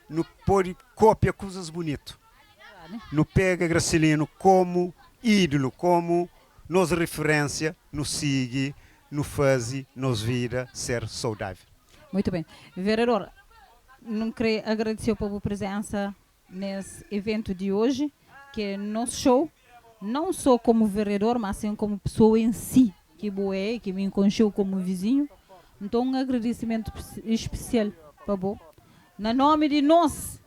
Não pode copiar coisas bonitas. Não pega Gracilino como ídolo, como nossa referência, nos sigue, nos faz, nos vida ser saudável. Muito bem. Vereador, não queria agradecer pela presença nesse evento de hoje, que é nosso show, não só como vereador, mas sim como pessoa em si, que boé, que me enconchou como vizinho. Então, um agradecimento especial para você. Na nome de nós,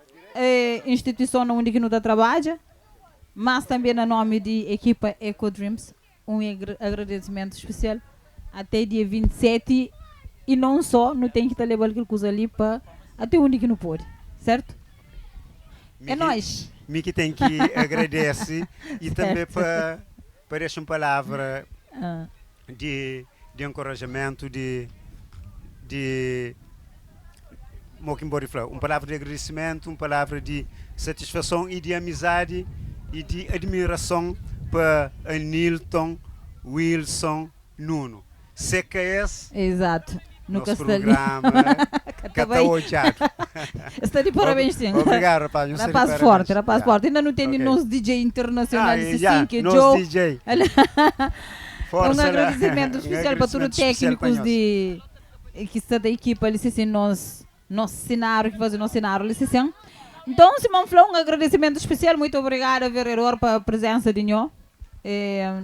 instituição onde nós trabalhamos, mas também na nome de equipa Eco Dreams, um agradecimento especial até dia 27 e não só, não tem que estar levando aquilo coisa ali para até onde que não pode, certo? É nós. Miki tem que agradecer e também para deixar uma palavra de encorajamento, uma palavra de agradecimento, uma palavra de satisfação e de amizade e de admiração para Nilton, Wilson, Nuno. CKS. Exato. No nosso programa. Está de parabéns, sim. Obrigado, rapaz. Rapaz forte, rapaz forte. Ainda não tem nosso DJ internacional, que é Joe. DJ. Um agradecimento especial para todos os técnicos que estão da equipa, nosso cenário, que fazem nosso cenário. Então, Simão Flão, um agradecimento especial. Muito obrigada, vereador, pela presença de nós.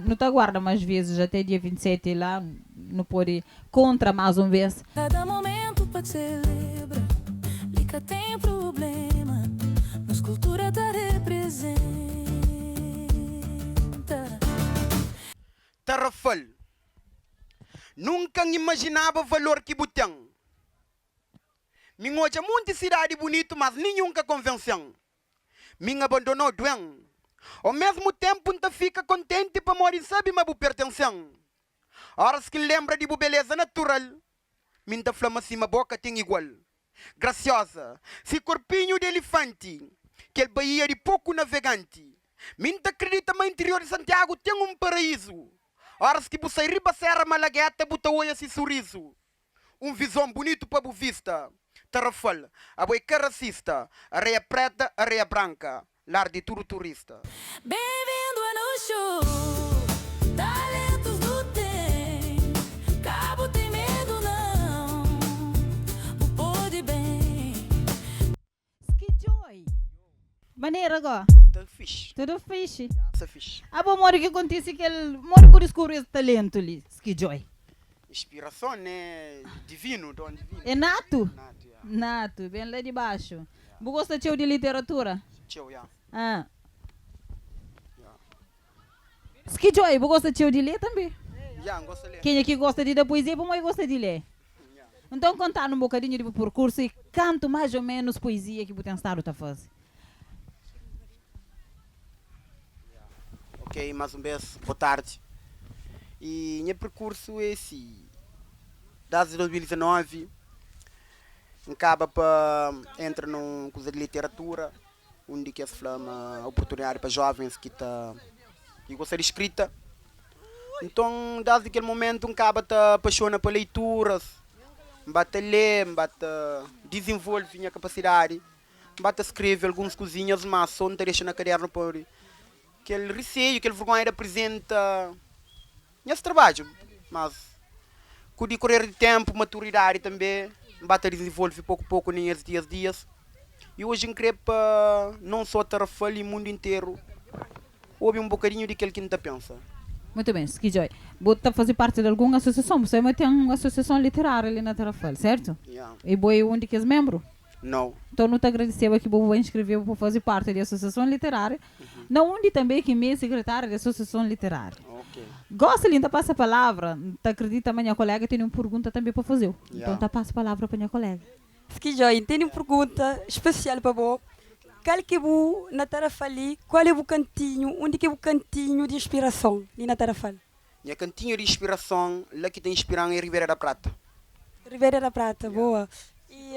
Não te aguarda mais vezes, até dia 27 lá, não pode contra mais uma vez. Cada momento pode celebrar, Lica tem problema, mas cultura tá representa. Tarrafal, nunca imaginava o valor que botão. Minha hoje é muita cidade bonita, mas nenhuma convenção. Minha abandonou doente. Ao mesmo tempo, não fica contente para morir, sabe, mas por pertenção. Horas que lembra de beleza natural, minha flama cima boca tem igual. Graciosa, se corpinho de elefante, que ele Bahia de pouco navegante. Minha acredita no interior de Santiago tem um paraíso. Horas que você riba serra malagueta, buta olha esse sorriso. Um visão bonito para a vista. Tarrafal, a boica racista, areia preta, areia branca. Lar de tudo turista. Bem-vindo a no show, talentos do tem, cabo tem medo não, o pode bem. Skijoy. Maneira agora. Tudo fixe. Tudo fixe. Tudo fixe. A bom mora que acontece que ele mora por descobrir esse talento ali, Skijoy. Inspiração é divino, dom divino. É nato? Nato, yeah. Nato, bem lá de baixo. Você gosta de literatura? Yeah. Ah. Skijoy, você gosta de ler também? Gosto de ler. Quem é que gosta de ler poesia, como gosta de ler? Então, contar um bocadinho do percurso e canto mais ou menos poesia que você tem estado a fazer. Ok, mais uma vez, boa tarde. E meu percurso é esse. Desde 2019, acaba para entrar num curso de literatura, onde que se flama oportunidade para jovens que gostam de escrita. Então, desde aquele momento, acaba te apaixona por leituras, bate ler, bate desenvolve minha capacidade, bate escrever algumas coisinhas, mas só não te deixa na cadeira por aquele receio, aquele vergonha apresenta nesse trabalho. Mas com o decorrer do tempo, maturidade também, bata desenvolve pouco a pouco nesses dias. E hoje increpa não só Tarrafal e o mundo inteiro. Houve um bocadinho de aquilo que não pensa. Muito bem, Skijoy. Você fazer parte de alguma associação? Você tem uma associação literária ali na Tarrafal, certo? Yeah. E você é um dos membros? Não. Então, não te agradeceu que você inscreveu para fazer parte da associação literária. Não onde também que é secretária da associação literária. Ok. Gosta de passar a palavra. Te acredita, a minha colega tem uma pergunta também para fazer. Yeah. Então, tá passa a palavra para minha colega. Skijoy, tenho uma pergunta especial para você. Qual que é o na Tarrafal? Qual é o cantinho? Onde que é o cantinho de inspiração ali na Tarrafal? Minha cantinho de inspiração, lá que tem inspiração é Ribeira da Prata. Ribeira da Prata, boa. E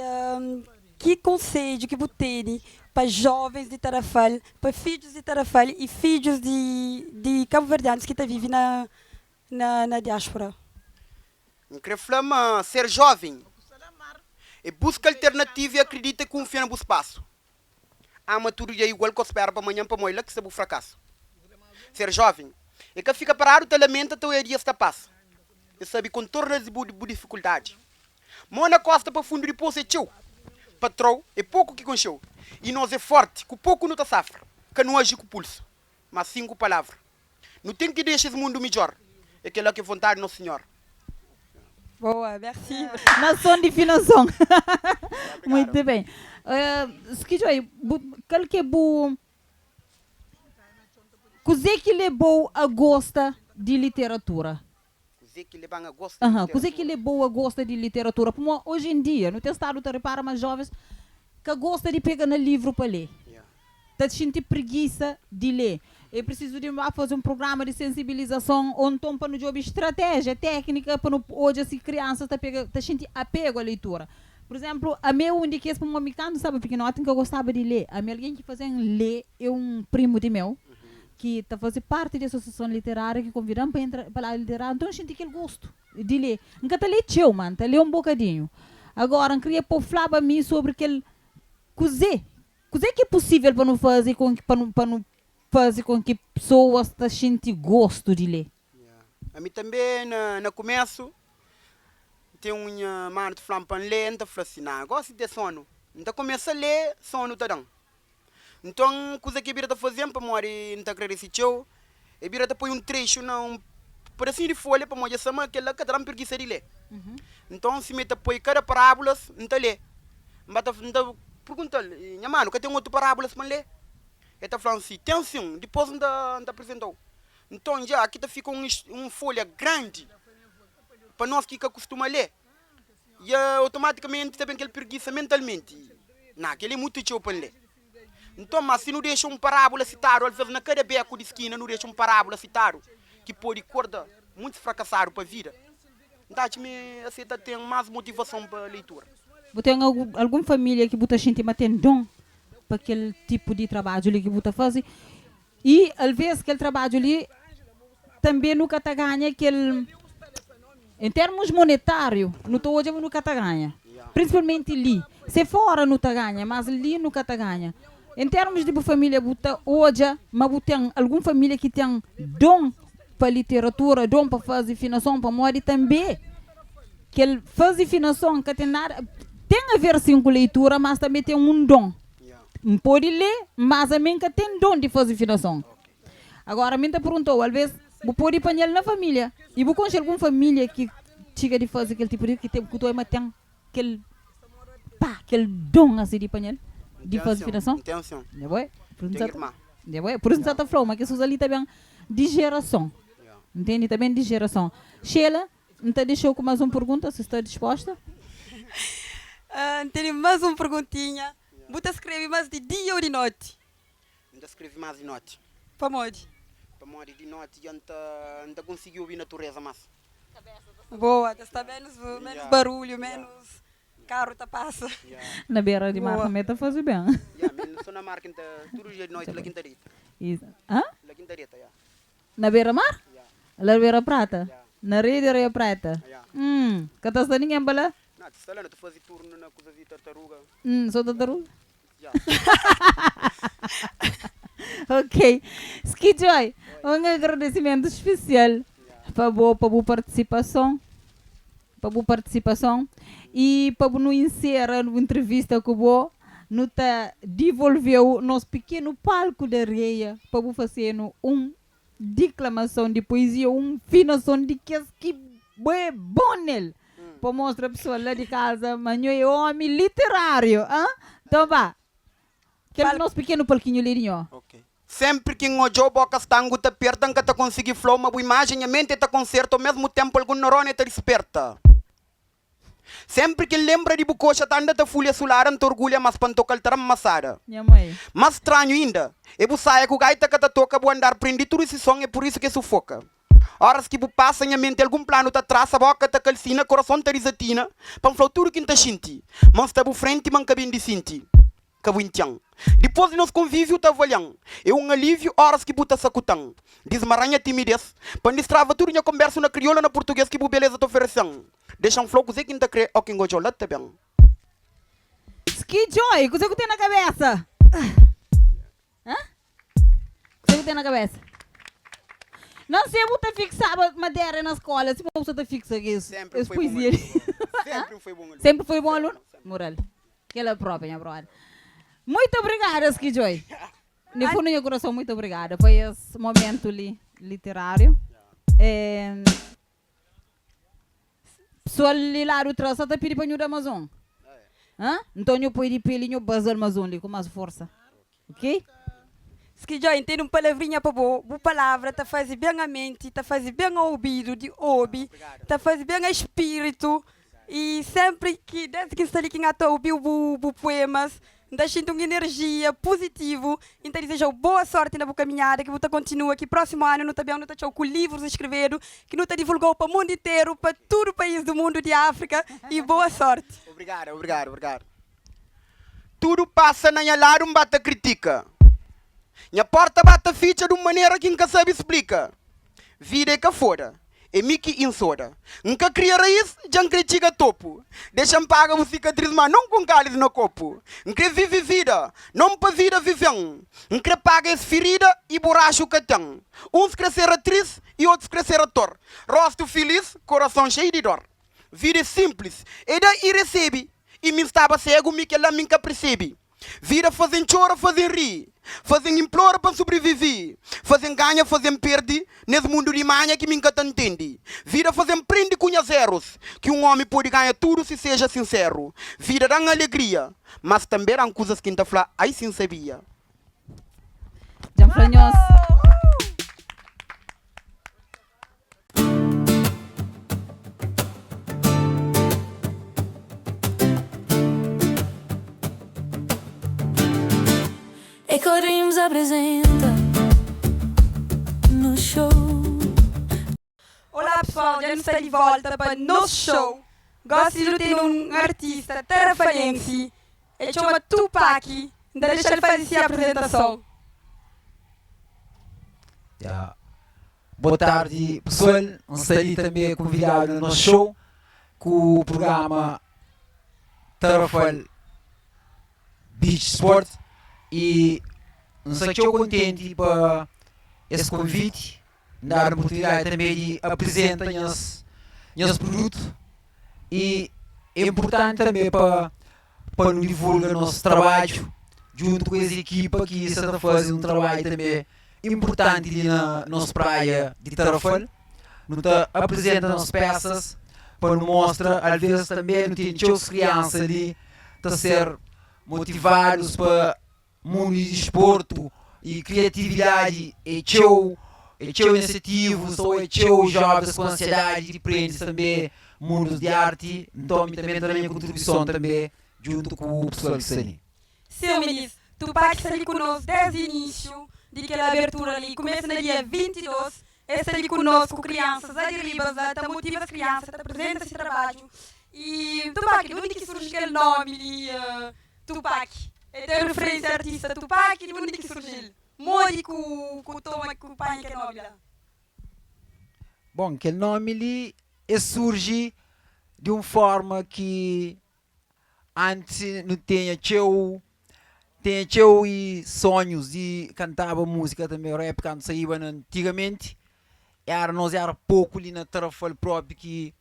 que conselho que você tem para jovens de Tarrafal, para filhos de Tarrafal e filhos de cabo-verdianos que vivem na diáspora? Eu quero falar, ser jovem e busca alternativa e acredita e confia no espaço. A maturidade é igual que eu espero para amanhã para moela que se é um fracasso. Ser jovem e que fica parado, te lamenta, teu dia está passa. E sabe contornos de dificuldade. Mona costa para fundo de poço é tio. Patrão é pouco que concheu. E nós é forte, com pouco não está safra. Que não age com pulso. Mas 5 palavras. Não tem que deixar esse mundo melhor. É aquela que é vontade do nosso Senhor. Boa, merci. Nação de finação. Muito bem. Skijoy, qual que é o... Coisa que levou a gosta de literatura? Coisa que levou a gosta de literatura? Porque hoje em dia, no teu estado, tu repara mais jovens que gosta de pegar no livro para ler. Tá sentindo preguiça de ler. Eu preciso de fazer um programa de sensibilização ou então para no job estratégia, técnica, para hoje as crianças tá sentindo apego à leitura. Por exemplo, a meu onde que é para um americano, sabe, porque não que eu gostava de ler. A minha alguém que fazia ler é um primo de meu, que está fazendo parte da associação literária, que convidamos para entrar para a literária. Então, eu senti aquele gosto de ler. Nunca tá leu, mano, tá leu um bocadinho. Agora, eu queria pôr falar mim sobre aquele cozer que é possível para não fazer com que pessoas tá sentindo gosto de ler. A mim também, no começo, tem uma mano de falar para ler, então falou assim, não, gosto de sono. Então começa a ler, sono tá dando. Então, coisa que a Bira está fazendo para morrer, não está agradecido, a Bira está põe um trecho, um pedacinho de folha para morrer, sama aquela que dá uma preguiça de ler. Então, se mete a põe cada parábola, não está ler. Mas pergunta, minha mano, que tem outro parábola para ler? Ele está falando assim, tem sim, depois não apresentou. Então, já aqui fica uma folha grande para nós que costuma ler. E automaticamente também aquele preguiça mentalmente. Não, aquele é muito tio para ler. Então, mas se não deixa um parábola citado, às vezes na cada beco de esquina não deixa um parábola citado, que pode corda muito fracassado para a vida. Então, você tem mais motivação para a leitura. Você tem alguma família que você sente que tem dom para aquele tipo de trabalho ali que você faz? E, às vezes, aquele trabalho ali também nunca te ganha aquele... Em termos monetários, hoje nunca te ganha. Principalmente ali. Se fora não te ganha, mas ali nunca te ganha. Em termos de família, hoje, mas tem alguma família que tem dom para literatura, dom para fazer finação, para morar também. Que ele faz finação, que tem a ver sim com leitura, mas também tem um dom. Não pode ler, mas também que tem dom de fazer finação. Agora, a mim te perguntou, às vezes, você pode apanhar na família. E você conhece alguma família que chega de fazer aquele tipo de que tem aquele dom assim de apanhar? De fazer finação? Intenção. Por isso está falando, mas que isso ali também de geração. Entende? Também de geração. Sheila, não te deixou com mais uma pergunta, se está disposta? Tenho mais uma perguntinha. Você escreve mais de dia ou de noite? Eu escrevi mais de noite. Para onde? Para morar de noite, eu não consegui ouvir a natureza mais. Boa, está menos barulho, menos carro tá passa. Na beira de mar também está fazendo bem. Só na mar, todo dia de noite, na quinta-rita. Hã? Na quinta-rita, na beira-mar? Na beira-prata? Na rede Rio Prata? Que está ninguém bala? Não, tu está lá, tu faz turno na coisa de tartaruga. Só tartaruga? Ok. Skijoy, um agradecimento especial para a boa participação. para a participação e para não encerrar a entrevista com o não tá devolveu nosso pequeno palco de areia para fazer declamação de poesia, finação de que é bom nele. Para mostrar a pessoa lá de casa, mas eu é homem literário. Então vá. Aquele nosso pequeno palquinho lirinho. Sempre que o jogo boca estango te apertam que te conseguir flow, mas a imagem e a mente te concerta ao mesmo tempo algum neurônio te desperta. Sempre que lembra de bucocha tanda te folha solar te orgulha mas pantocal te amassada. Mas estranho ainda, é bu saia com gaita que te toca bu andar prendi tudo esse som é por isso que sufoca. Horas que bu passa em mente algum plano te traça, boca te calcina, coração te risatina, para um tudo que te senti, mas te bu frente man cabin de senti. Depois de nosso convívio tá avaliando. É alívio horas que buta sacutang. Desmaranha timidez. Para destrava tudo na conversa na crioula na português que bu beleza te oferecendo. Deixa flow que você que não crê ou quem gosta lá também. Ski Joy, o que você tem na cabeça? Hã? O que você tem na cabeça? Não sei você fixava madeira na escola, se você fixa isso. Sempre foi bom aluno. Sempre foi bom aluno. Sempre foi bom aluno? Moral. Aquela própria, minha brother. Muito obrigada, Ski Joy. No fundo do meu coração, muito obrigada por esse momento literário. Pessoal lá do traço está pedindo para o Amazon. Então eu pedi para ele bazar Amazon com mais força. Ok? Ski Joy, tem uma palavrinha para boa palavra, tá faz bem a mente, tá faz bem ao ouvido de ouve, tá faz bem ao espírito. E sempre que, desde que está ali que eu ouviu poemas, dá uma energia positiva. Então desejo boa sorte na caminhada, que você continua que próximo ano não também não está com livros escreveram, que não está divulgou para o mundo inteiro, para todo o país do mundo de África e boa sorte. Obrigado. Tudo passa na minha lado, bate critica. Minha porta bate ficha de uma maneira que nunca sabe explica. Vida é cá fora. É Mickey Insoda. Nunca cria raiz, já critica topo. Deixa-me pagar uma cicatriz, mas não com cálice no copo. Nunca vive vida, não para vida vivem. Nunca paga essa ferida e borracha o catão. Uns crescer atriz e outros crescer ator. Rosto feliz, coração cheio de dor. Vida é simples, é daí recebe. E me estava cego, me que ela nunca percebe. Vida fazem chora, fazem rir. Fazem implora para sobreviver. Fazem ganha, fazem perde. Nesse mundo de manha que me nunca entende. Vida fazem prende com zeros. Que homem pode ganhar tudo se seja sincero. Vida dá alegria. Mas também há coisas que não fala, aí sim sabia. Jamfranhos. Eco Dreams apresenta no show. Olá pessoal, já está de volta para o nosso show. Gosto de ter artista tarafalense. Ele chama Tupac. Deixa ele fazer a apresentação. Boa tarde pessoal, estou ali também convidado no nosso show com o programa Tarafal Beach Sport. E nós estou contente para esse convite, dar a oportunidade também de apresentar nosso produto. E é importante também para nos divulgar nosso trabalho, junto com essa equipa que está fazendo um trabalho também importante ali na nossa praia de Tarafal. Nós apresenta nossas peças para nos mostrar, às vezes também não tem as crianças ali a ser motivados para mundo de desporto e criatividade e show iniciativas ou show jovens com ansiedade de prende também mundos de arte. Então também a minha contribuição também junto com o pessoal que está ali. Sim, ministro, Tupac está ali conosco desde o início daquela abertura ali, começa no dia 22, está ali conosco, crianças, a derribas, está motiva as crianças, está apresenta esse trabalho. E Tupac, de onde que surge aquele nome ali, Tupac? É referência artista Tupac, de onde que surgiu? Mori com o toma com o pai que é nome lá. Bom, aquele nome ali surge de uma forma que antes não tinha e sonhos de cantar música também, rap quando saía antigamente. Nós era pouco ali na Tarafal próprio que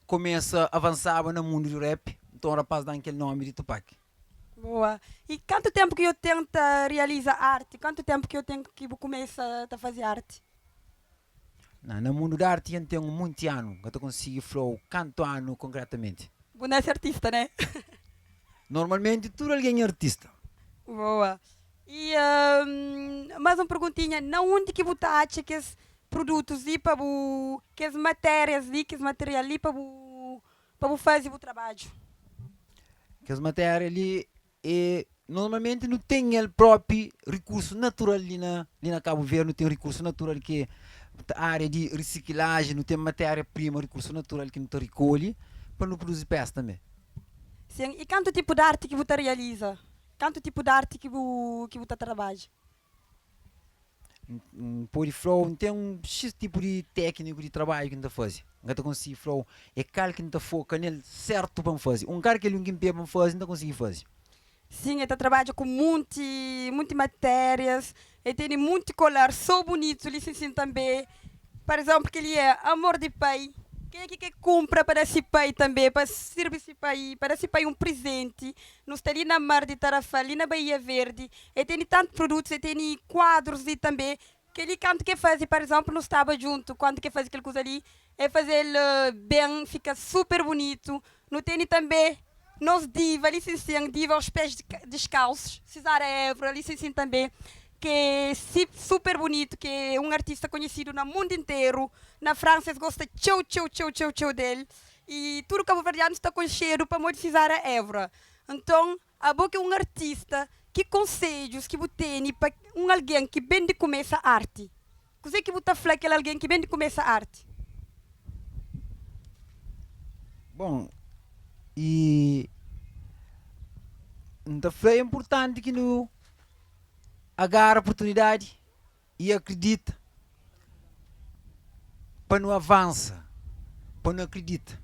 começa a avançar no mundo do rap, então rapaz dá aquele nome de Tupac. Boa. E quanto tempo que eu tento realizar arte? Quanto tempo que eu tenho que começar a fazer arte? No mundo da arte eu tenho muitos anos, que eu consigo falar quanto ano concretamente. Você é artista, né? Normalmente tudo alguém é artista. Boa. E mais uma perguntinha, não onde que você acha que os produtos e para que as matérias e que os materiais ali para fazer o trabalho? Que as matérias ali normalmente não tem o próprio recurso natural ali na Cabo Verde, não tem recurso natural que a área de reciclagem, não tem matéria-prima, recurso natural que não te recolhe para não produzir peça também. Sim, e quanto tipo de arte que você realiza? Quanto tipo de arte que você trabalha? Pode falar, tem um X tipo de técnico de trabalho que a gente faz. A gente consegue falar, é cara que a gente foca nele certo para fazer. Um cara que ele não para fazer, a gente consegue fazer. Sim, ele trabalha com muitas matérias, ele tem muito colar, só bonito, ele se também. Por exemplo, que ele é amor de pai. Quem é que compra para esse pai também, para servir esse pai, para esse pai um presente. Nós estamos ali na Mar de Tarrafal, ali na Bahia Verde, ele tem tantos produtos, ele tem quadros e também. Que ele quando quer fazer, por exemplo, nós estava junto, quando quer fazer aquela coisa ali, é fazer ele bem, fica super bonito. Não tem também. Nós diva, licenciam diva aos pés descalços, Cesar Évora, licenciam também, que é super bonito, que é um artista conhecido no mundo inteiro. Na França, eles gostam tchau dele. E tudo Cabo Verdeano está com cheiro para de Cesar Évora. Então, a boca é um artista, que conselhos que você tem para alguém que bem de começar a arte? O que você fala aquele alguém que bem de começar a arte? Bom, e então é importante que não agarre a oportunidade e acredita para não avança, para não acredita.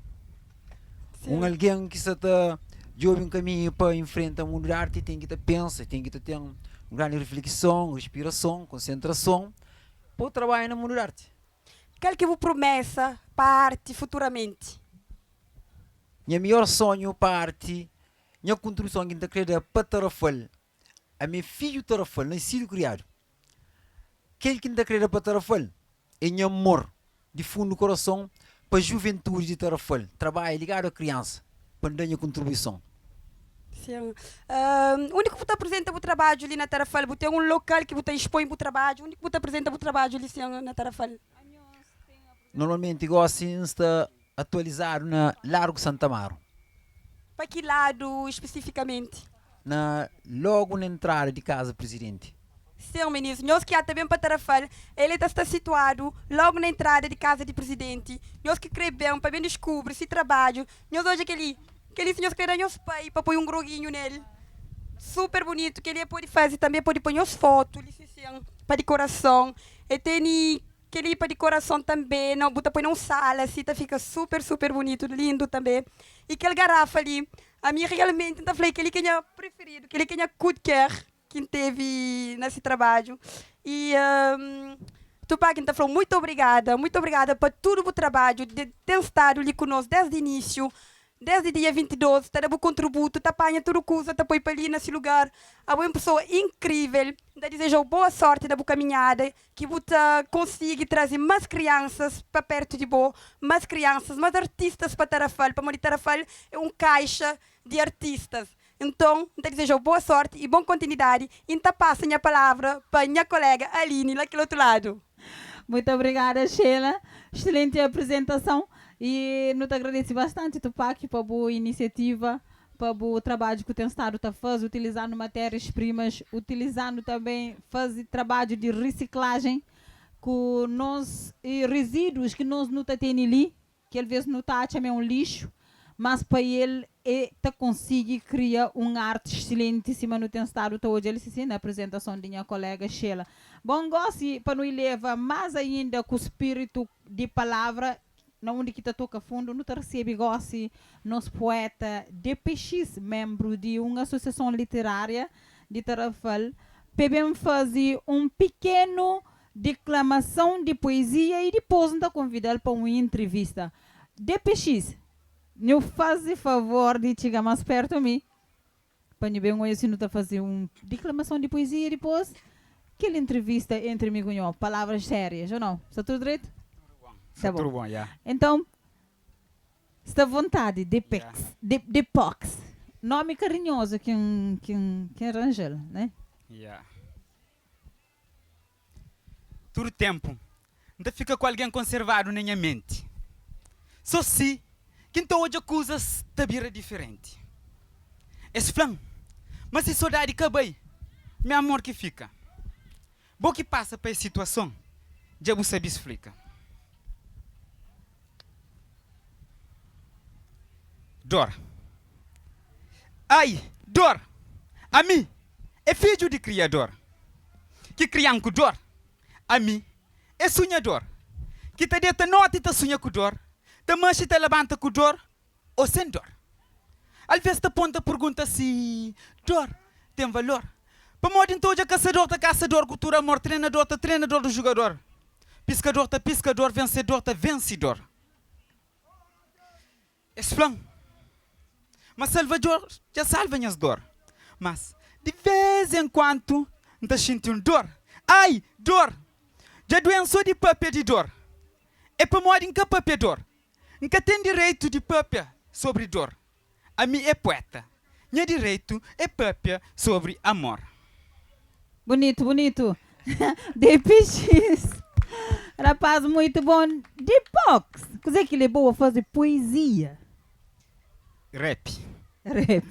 Alguém que está jovem um caminho para enfrentar o mundo da arte tem que pensar, tem que ter uma grande reflexão, respiração, concentração para trabalhar no mundo da arte. Qual que é a promessa para a arte futuramente? Minha melhor sonho para a arte, minha contribuição que eu quero para Tarrafal, a meu filho Tarrafal, nascido e criado. Aquele que eu quero para Tarrafal é meu amor de fundo do coração para a juventude de Tarrafal. Trabalho ligado à criança, para dar minha contribuição. Sim. Onde que você apresenta o trabalho ali na Tarrafal? Você tem um local que você expõe o trabalho? Onde que você apresenta o trabalho ali na Tarrafal? Normalmente gosto de estar atualizado na Largo Santa Amaro. Para que lado especificamente? Logo na entrada de casa presidente. Sim, ministro. Nós que também para Tarrafal, ele está situado logo na entrada de casa de presidente. Nós que queremos bem, para bem descobrir esse trabalho. Nós hoje aquele senhor que nosso pai para pôr um groguinho nele. Super bonito, que ele pode fazer também, pode pôr as fotos, para decoração. E tem aquele para decoração também, não, bota põe numa sala, assim, tá, fica super bonito, lindo também. E aquele garrafa ali, a mim realmente, então falei que ele que é preferido, que ele que é good care, que teve nesse trabalho. E Tupac, então falou muito obrigada por todo o trabalho, de ter estado ali conosco desde o início. Desde o dia 22, está dando contributo, está apanhando tudo coisa, está põe para ali nesse lugar. É uma pessoa incrível. Ainda desejo boa sorte da caminhada, que você consiga trazer mais crianças para perto de você, mais crianças, mais artistas para Tarrafal. Para Tarrafal é um caixa de artistas. Então, desejo boa sorte e boa continuidade. E então passo a minha palavra para a minha colega Aline, lá do outro lado. Muito obrigada, Sheila. Excelente apresentação. E nos agradeço bastante, Tupac, para a boa iniciativa, para o trabalho que o estado está fazendo, utilizando matérias-primas, utilizando também, fazer trabalho de reciclagem, com nós, e resíduos que nós não temos ali, que às vezes não está um lixo, mas para ele está conseguir criar uma arte excelentíssima no estado hoje. Ele se na apresentação da minha colega Sheila. Bom, gosto para nos levar mais ainda com o espírito de palavra, na onde que está toca fundo, não recebe gosto nosso poeta DPX, membro de uma associação literária de Tarrafal, para fazer um pequeno declamação de poesia e depois não convidar para uma entrevista. DPX, Eu faço favor de chegar mais perto a mim. Para eu ver se não está fazendo uma declamação de poesia depois. Aquela entrevista entre mim e eu, palavras sérias, ou não? Está tudo direito? Está tudo bom, já. Então, está à vontade, Depox. Nome carinhoso que arranja, né? Yeah. Todo tempo, não fica com alguém conservado na minha mente. Só se, quem então hoje acusa-se de vir diferente. Esse flan, mas se saudade acabei, meu amor que fica. Bom que passa para essa situação, já você sabe explica. Dor. Ai, dor. A mim, é filho de criador. Que criam com dor. A mim, é sonhador. Que te deita nota e te sonha com dor. Te mancha e te levanta com dor. Ou sem dor. Às vezes te ponta pergunta se dor tem valor. Para modo então já caçador te caçador, cultura amor, treinador te treinador do jogador. Piscador te piscador, vencedor te vencedor. Esse flan. Mas salvador já salva minhas dor. Mas de vez em quando não sinto um dor. Ai, dor! Já doençou de papel de dor. É para modo em que papel dor. Nunca tem direito de papel sobre dor. A mim é poeta. Minha direito é papel sobre amor. Bonito, bonito. DPX. Rapaz, muito bom. Depox. Coisa que ele é boa a fazer poesia. Rap. Rap.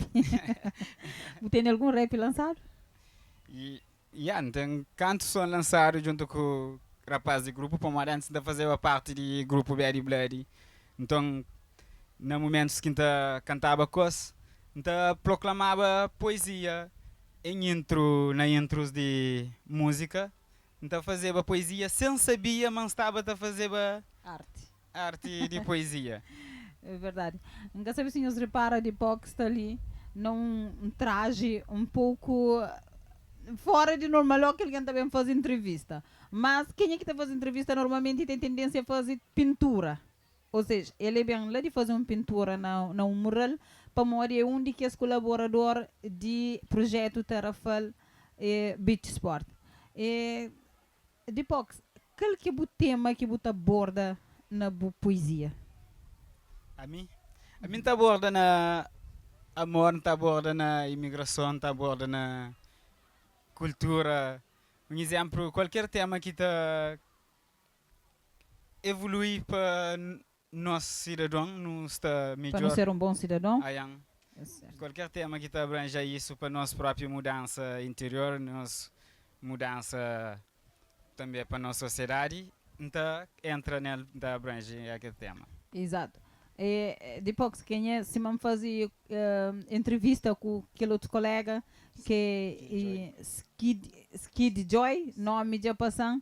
Tem algum rap lançado? E então, canto são lançados junto com o rapaz de grupo, para antes de fazer a parte do grupo Berry Bloody. Então, no momento que cantava coisas, então proclamava poesia na intros de música. Então fazia poesia sem saber, mas estava a fazer arte de poesia. É verdade. Nunca sabe se os repara de Pox está ali num traje um pouco fora de normal que alguém também faz entrevista. Mas quem é que está fazendo entrevista normalmente tem tendência a fazer pintura. Ou seja, ele é bem lá de fazer uma pintura na um mural para morrer um de que é colaborador de projeto Terrafal Beach Sport. Depois, qual que é o tema que você aborda na poesia? A mim está aborda na amor, está aborda na imigração, está aborda na cultura. Um exemplo, qualquer tema que está evolui para nosso cidadão, não está melhor. Para não ser um bom cidadão? Qualquer tema que está abranja isso para nossa própria mudança interior, nossa mudança também para nossa sociedade, então entra nele, abrange aquele tema. Exato. Depois, quem é, se me fazia entrevista com aquele outro colega que é Skid Joy, nome de passão,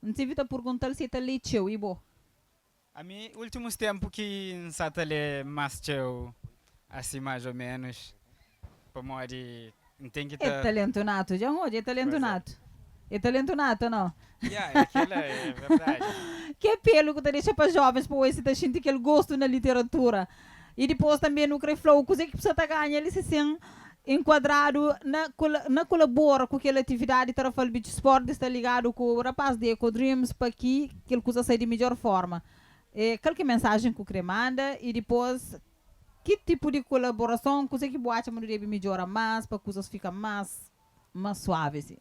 não tive a perguntar se está leitou e bom. A mim, últimos tempos que não está ler mais teu, assim mais ou menos, para morrer, tem que é talento nato, já hoje é talento nato. É talento nato, não? Aquilo é verdade. Que pelo que deixa para jovens, para esse tá sentindo aquele gosto na literatura. E depois também no Creflow, coisa que precisa ganhar, ele se sente enquadrado na colabora com aquela atividade Terrafal Beach Sport, está ligado com o rapaz de Eco Dreams para que ele coisa sair de melhor forma. Qualquer mensagem que o manda e depois que tipo de colaboração, coisa que boate a deve melhorar mais, para que coisas fiquem mais suaves.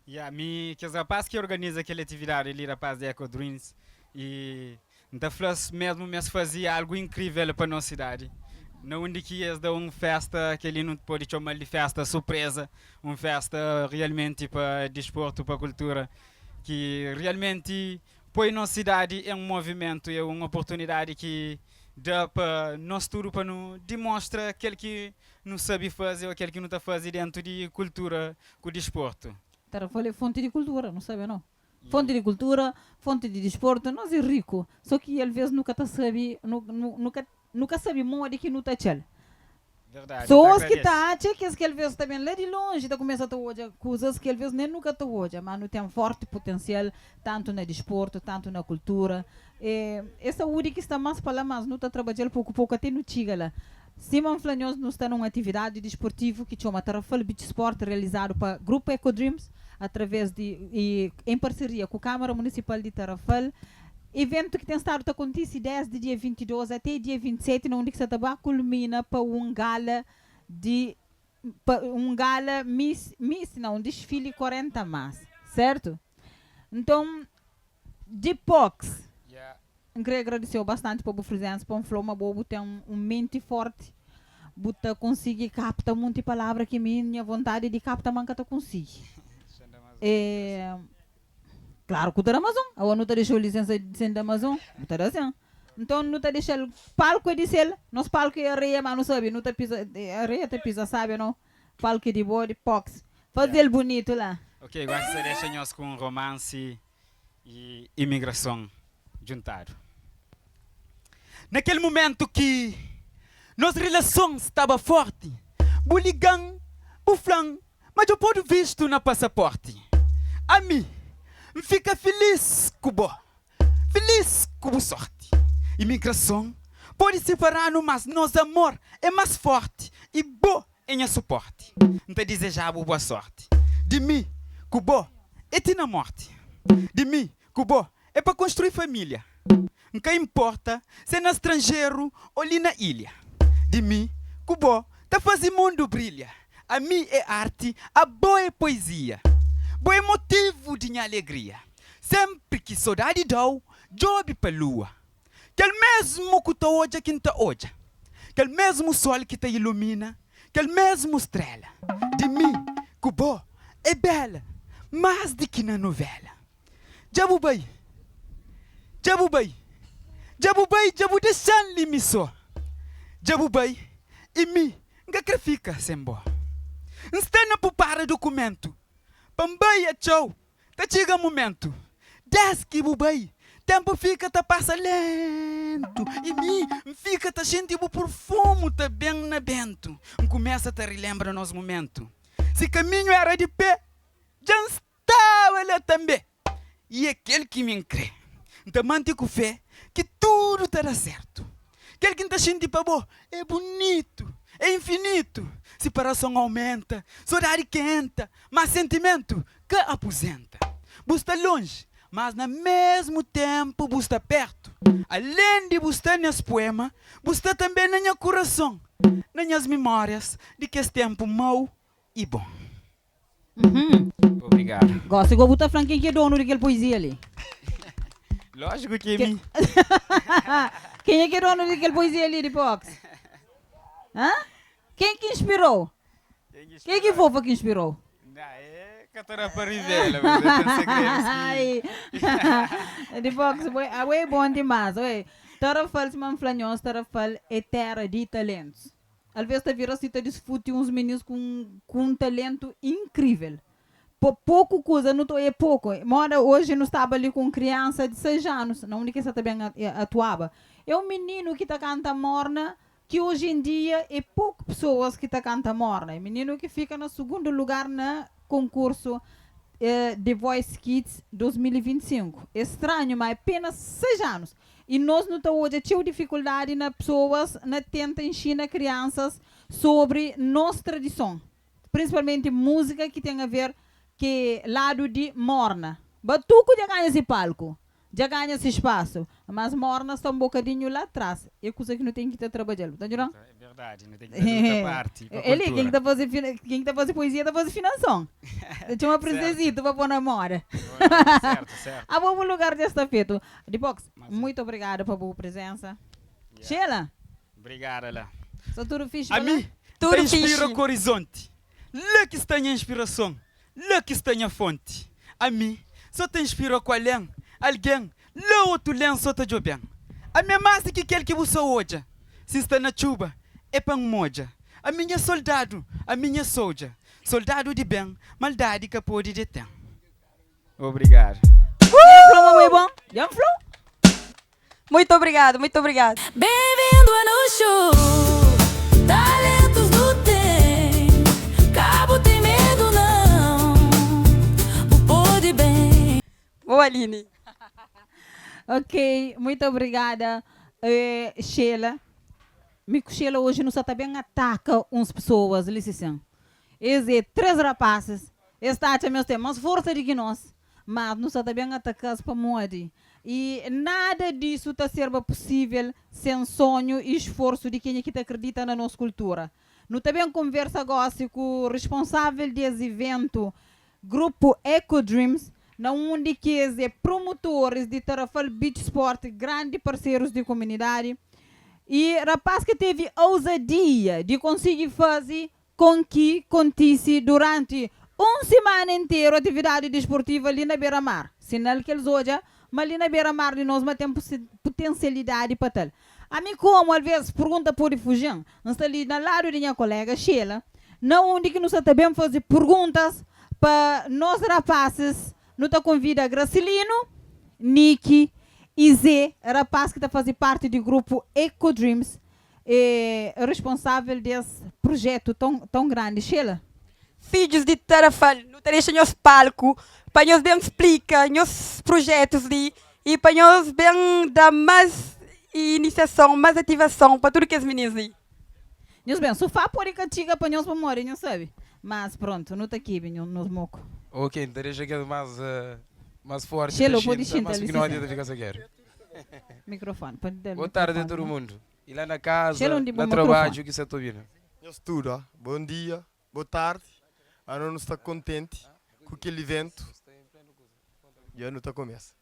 E a mim, que os rapazes que organizam aquela atividade ali, rapaz de Eco Dreams, e então mesmo fazia algo incrível para a nossa cidade. Não onde que eles dão uma festa que ele não pode chamar de festa surpresa, uma festa realmente para desporto, para cultura, que realmente põe a nossa cidade em um movimento, é uma oportunidade que dá para nós tudo para nos demonstrar aquele que não sabe fazer ou aquele que não está fazendo dentro de cultura com o desporto. Terrafal é fonte de cultura, não sabe não? Fonte de cultura, fonte de desporto, nós é rico. Só que às vezes nunca sabe, nunca sabe modo que não está chel. Verdade. Pessoas que tá, que ele vê também lá de longe, tá começando a hoje, coisas que ele vê nem nunca tá hoje, mas não tem forte potencial, tanto no desporto, tanto na cultura. Essa UDI que está mais para lá, mas não está trabalhando pouco até no Tigala. Simon Flanhos não está numa atividade desportiva que chama Tarrafal Beach Sport, realizado para o Grupo Eco Dreams, através em parceria com a Câmara Municipal de Tarrafal. Evento que tem estado a acontecer desde dia 22 até dia 27, onde se está culmina para um desfile 40 mais, certo? Então, depois, queria agradecer bastante para a presença, para uma boa, tem mente forte, para conseguir captar muita palavra que minha vontade de captar manca tá conseguir. Claro que o da Amazon, a não te deixou licença de da Amazon, não te assim. Então não te deixa o palco de sel, nos palco é areia, mas não sabe, não te pisa, areia te pisa, sabe não? Palco de body, pox, fazer bonito lá. Ok, gosto de deixar nós com romance e imigração juntado. Naquele momento que nossa relação estava forte, buligang, buflang, mas eu pude visto na passaporte. A mim, fica feliz, Cubo. Feliz, Cubo sorte. Imigração pode separar-nos, mas nosso amor é mais forte e bom em suporte. Então desejava boa sorte. De mim, Cubo, é ter na morte. De mim, Cubo, é para construir família. Não importa se é no estrangeiro ou ali na ilha. De mim, Cubo, tá fazendo mundo brilha. A mim é arte, a boa é poesia. Boa é motivo de minha alegria. Sempre que saudade dou, jobe para lua. Aquele mesmo que tá hoje, que tá hoje. Aquele mesmo sol que te ilumina. Aquele mesmo estrela. De mim, Cubo, é bela, mais do que na novela. Jabubai, Jabubai, Jabubai, Jabu deixan limiço. Jabubai, e mim, nga fica sem boa. Está na para documento. Pambai é tchau, tá chega momento. Desce que bubai, tempo fica tá passa lento. E mim fica tá sentindo o perfume tá bem na bento. Começa a te relembrar nos momentos. Se caminho era de pé, já estava lá também. E aquele que me crê, então mantém com fé que tudo terá certo. Aquele que está sentindo para bom é bonito, é infinito. Separação aumenta, saudade quenta, mas sentimento que aposenta. Busta longe, mas no mesmo tempo busta perto. Além de buscar nesse poema, busta também na minha coração, nas minhas memórias de que esse tempo mau e bom. Obrigado. Gosto de botar Franquinho que é dono daquela poesia ali. Lógico que é mim. Quem é que é dono daquela poesia ali de box? Hã? Quem que inspirou? Quem que fofa que inspirou? Não, é Catarina Parivela, mas é de box, é bom demais. Tarrafal, se man flanhos, Tarrafal é terra de talentos. Às vezes te vira se te disfute uns meninos com um talento incrível. Pouco coisa, não é pouco. Mora hoje não estava ali com criança de 6 anos, não única que também atuava. É um menino que está canta morna, que hoje em dia é pouco pessoas que está canta morna. É um menino que fica no segundo lugar no concurso The Voice Kids 2025. É estranho, mas apenas 6 anos. E nós não estamos hoje tendo dificuldade nas pessoas, na tenta ensinar crianças sobre nossa tradição. Principalmente música que tem a ver com lado de morna. Batuco já ganha esse palco, já ganha esse espaço. Mas morna está um bocadinho lá atrás. É coisa que não tem que estar trabalhando. Tá entendendo? É verdade, não tem que fazer outra parte. Ele, quem está fazendo poesia, está fazendo financiação. Tinha uma princesita para pôr na mora. Certo. A bom lugar desta feita. Depois, muito obrigada pela boa presença. Sheila. Obrigada, lá. Só tudo fixe. A mim, tudo inspira o horizonte. Lá que está a inspiração. Lá que está a fonte. A mim, só te inspira com alguém. Lá outro lenço só te jobem. A minha massa que aquele que você hoje. Se está na chuva, é para um moja. A minha soldado, a minha soldier. Soldado de bem, maldade que pode deter. Obrigado. Muito obrigado, muito obrigado. Bem-vindo no show. Talentos Aline. Ok, muito obrigada, Sheila. Mico Sheila hoje não está bem ataca uns pessoas, licença. Esse 3 rapazes, está a meus temas força de que nós, mas não está bem atacar para morrer. E nada disso está sendo possível sem sonho e esforço de quem que acredita na nossa cultura. Não também conversa agora com o responsável desse evento, grupo Eco Dreams, na onde que é promotores de Tarrafal Beach Sport, grandes parceiros de comunidade. E rapaz que teve ousadia de conseguir fazer com que acontecesse durante uma semana inteira atividade desportiva ali na beira-mar. Sinal que eles hoje, mas ali na beira-mar de nós temos potencialidade para tal. A mim como às vezes pergunta por fugir, nós estamos ali na lado da minha colega Sheila, na onde que nós também fazer perguntas para nós rapazes, nós convida Gracilino, Niki e Zé, rapaz que está fazendo parte do grupo Eco Dreams, responsável desse projeto tão grande. Sheila? Filhos de Tarrafal, não deixam nos palco, para nós bem explicar nos projetos ali, e para nós bem dar mais iniciação, mais ativação para tudo que os meninos aí. Nós bem, sofá pode cantiga para nós para morrer, não sabe? Mas pronto, não está aqui, nos moco. Ok, então deixa aqui mais forte. Sheila, pode sentar, mais que não adianta ficar sem quer. Microfone, pode dar. Boa tarde a todo mundo. E lá na casa, Sheila, no trabalho, que você está ouvindo? Eu estudo, bom dia, boa tarde. A não está contente com aquele evento. E a não está começa.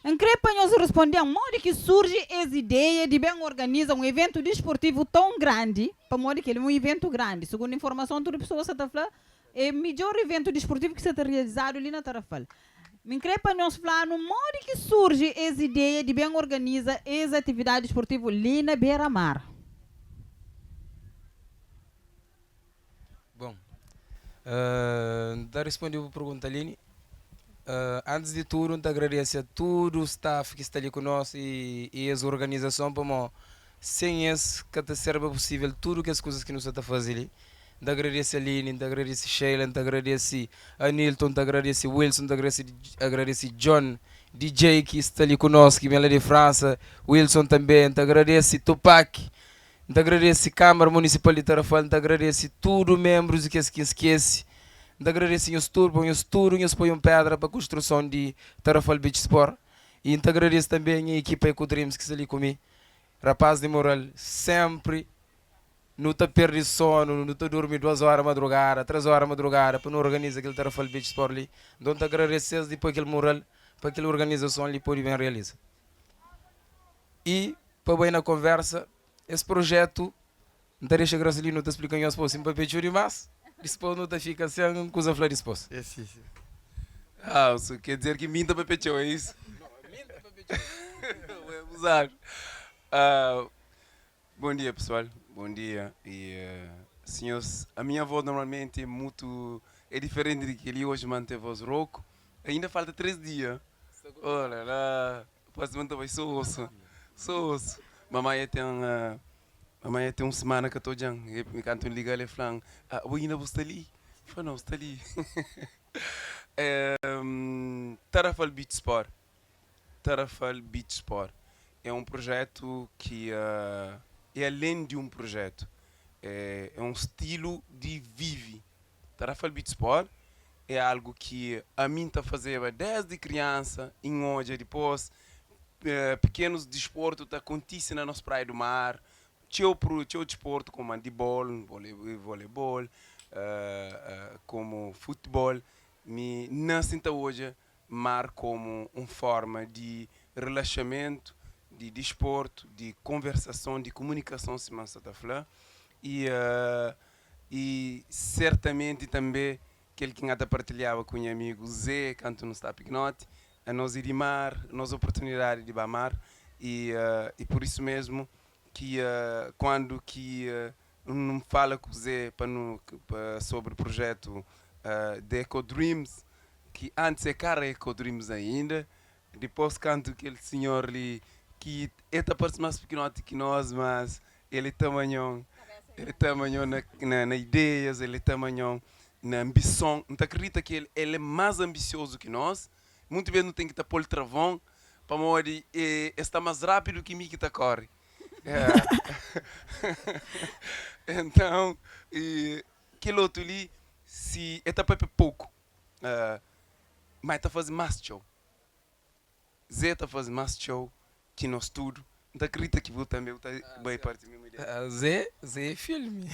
Increpa nós responder onde que surge essa ideia de bem organizar um evento desportivo tão grande, para modo que ele é um evento grande. Segundo a informação, toda pessoa está falando, é o melhor evento desportivo que está realizado ali na Tarrafal. Increpa nós falar no modo que surge essa ideia de bem organizar essa atividade desportiva ali na beira-mar. Bom, da responder a pergunta, Aline. Antes de tudo, eu agradeço a todo o staff que está ali conosco e a organização, para sem esse que serve possível tudo que as coisas que nós estamos a fazer ali. Eu agradeço a Aline, eu agradeço a Sheila, eu agradeço a Nilton, eu agradeço a Wilson, eu agradeço a John, DJ que está ali conosco, que vem lá de França, Wilson também, eu agradeço a Tupac, eu agradeço a Câmara Municipal de Tarrafal, eu agradeço a todos os membros que esquece. Eu agradeço a tudo, nós põe pedra para a construção de Tarrafal Beach Sport. E eu agradeço também a equipa Eco Dreams que está ali comigo. Rapaz de moral, sempre não está perdendo sono, não está dormindo 2 horas madrugada, 3 horas madrugada, para não organizar aquele Tarrafal Beach Sport ali. Então eu agradeço depois aquele moral, para aquela organização ali pode bem realizar. E, para bem na conversa, esse projeto, não deixa a Gracilino não te explicando as coisas, para pedir demais. Depois não te fica sem coisa falar depois. É sim. Ah, isso quer dizer que minta para pechou, é isso? Não, minta para pechou. Vou usar. Bom dia, pessoal. Bom dia. E, senhores, a minha voz normalmente é diferente do que ele hoje mantém a voz rouco. Ainda falta 3 dias. Olha lá, posso manter a voz osso. Mamãe tem uma semana que eu estou já, me canto ligar ele falando, o ainda você está ali? Eu falo, não, está ali. Tarrafal Beach Sport. Tarrafal Beach Sport é um projeto que é além de um projeto, é um estilo de vive. Tarrafal Beach Sport é algo que a mim está fazendo desde criança, em hoje, depois, pequenos desportos que acontecem na nossa praia do mar. Tinha desporto como handebol, voleibol, como futebol, me nasce hoje mar como uma forma de relaxamento, de desporto, de conversação, de comunicação, se mais está falando, e certamente também aquele que ainda partilhava com o amigo Zé, canto no está Pignote, a nós ir mar, a nossa oportunidade de mar, e por isso mesmo que quando não fala com o Zé sobre o projeto de Eco Dreams, que antes é cara Eco Dreams ainda, depois canto aquele senhor ali que é a parte mais pequena que nós, mas ele tamanhão na ideias, ele tamanhão na ambição. Não acredita que ele é mais ambicioso que nós, Muito bem, não tem que estar pôr travão, para morrer, está mais rápido que mim que está corre. Então, aquele outro ali, se é para pouco, mas está fazendo mais show. Zé está fazendo mais show que nós tudo. Não acredita que vou também vai parte da minha ideia. Zé é filme.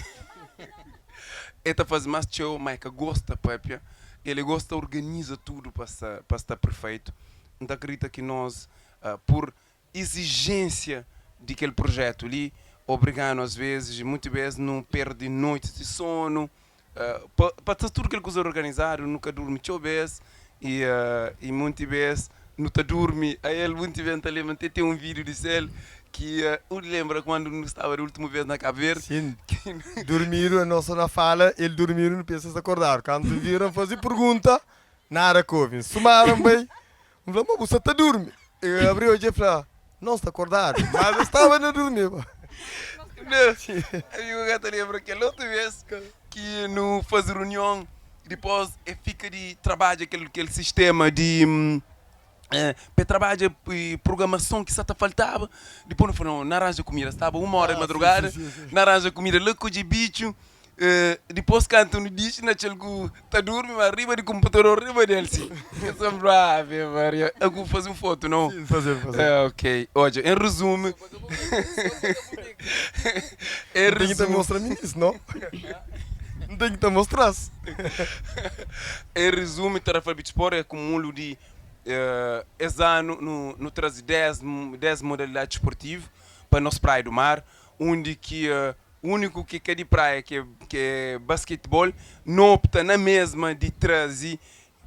Ele está fazendo mais show, mas que gosta, Pepe. Ele gosta, organiza tudo para estar perfeito. Não acredita que nós, por exigência daquele projeto ali, obrigando às vezes, muitas vezes não perde noites de sono, para tudo que ele coisa organizar, nunca dorme vez e muitas vezes não está dorme. Aí ele muitas vezes tem um vídeo de ele que eu lembro quando não estava a última vez na Cabo Verde. Sim, dormiram, a nossa na fala, ele dormiram, não pensa se acordar. Quando viram fazer pergunta, nada couve. Sumaram bem, mas você está dormindo. Eu abri o dia e falei, não está acordado, mas estava a dormir. Eu lembro que a outra vez que não faz reunião, depois fica de trabalho aquele sistema de para trabalho e programação que só faltava. Depois não falou, naranja comida, estava 1 hora de madrugada, naranja comida, louco de bicho. Depois canta no disco, está dormindo, mas arriba do computador, arriba dele. Eu sou bravo, Maria. Eu vou fazer uma foto, não? Sim, fazer. Ok. Olha, em resumo... Não tem que te mostrar isso, não? Não tem que te mostrar. Em resumo, Tarefa Bitsport é acúmulo de esse ano no traz 10 modalidades esportivas para nós Praia do Mar, onde que o único que é de praia, que é basquetebol, não opta na mesma de trazer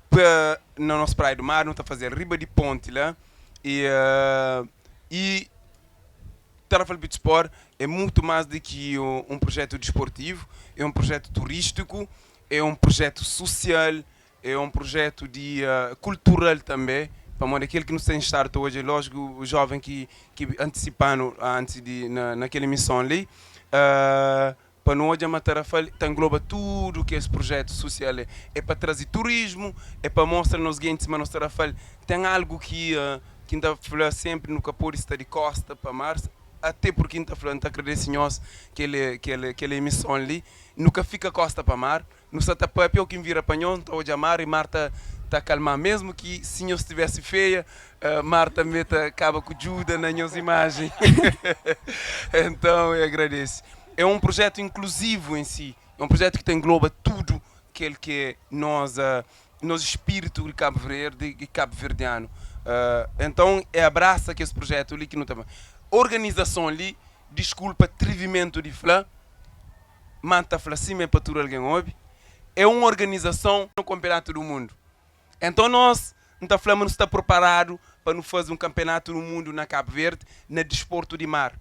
para na nossa Praia do Mar, não está fazendo riba de ponte lá. E Tarefa Bitsport é muito mais do que um projeto desportivo, é um projeto turístico, é um projeto social, é um projeto cultural também. Para aquele que não tem start hoje, lógico, o jovem que antecipando antes naquela missão ali, para nós a Tarefa engloba tudo que esse projeto social é para trazer turismo, é para mostrar nos guentes, mas nossa Tarefa tem algo que ainda fala sempre no capô de costa para mar, até porque ainda falando agradece nós que ele emissão ali nunca fica costa para mar, não se está para que vira para nós, hoje a mar e Marta está calmar, mesmo que se nós estivesse feia, Marta acaba com ajuda nas nossas imagens. Então eu agradeço. É um projeto inclusivo em si, é um projeto que engloba tudo aquele que é nosso espírito de Cabo Verde e cabo-verdiano. Então abraça que esse projeto ali que não está. Organização ali, desculpa, atrevimento de falar, manta falar assim, é para tudo alguém ouve. É uma organização no campeonato do mundo. Então nós não está preparado para não fazer um campeonato no mundo na Cabo Verde, no desporto de mar.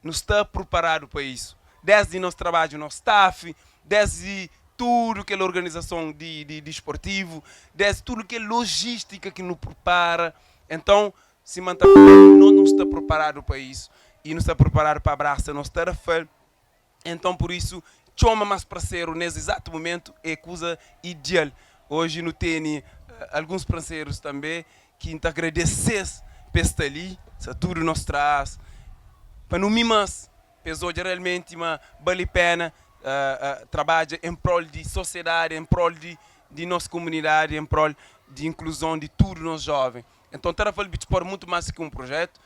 Não está preparado para isso. Desde nosso trabalho, nosso staff, desde tudo que é organização de esportivo, desde tudo que é logística que nos prepara. Então, se mantém, não está preparado para isso e não está preparado para abraçar nossa tarefa. Então, por isso, chama mais parceiro nesse exato momento é coisa ideal. Hoje no TN, alguns parceiros também que te agradecem por estar ali, se tudo nos traz. Para não mimas, pesou realmente uma vale a pena trabalha em prol de sociedade, em prol de nossa comunidade, em prol de inclusão de tudo nos jovens. Então, Tarefa Bitsport é muito mais que um projeto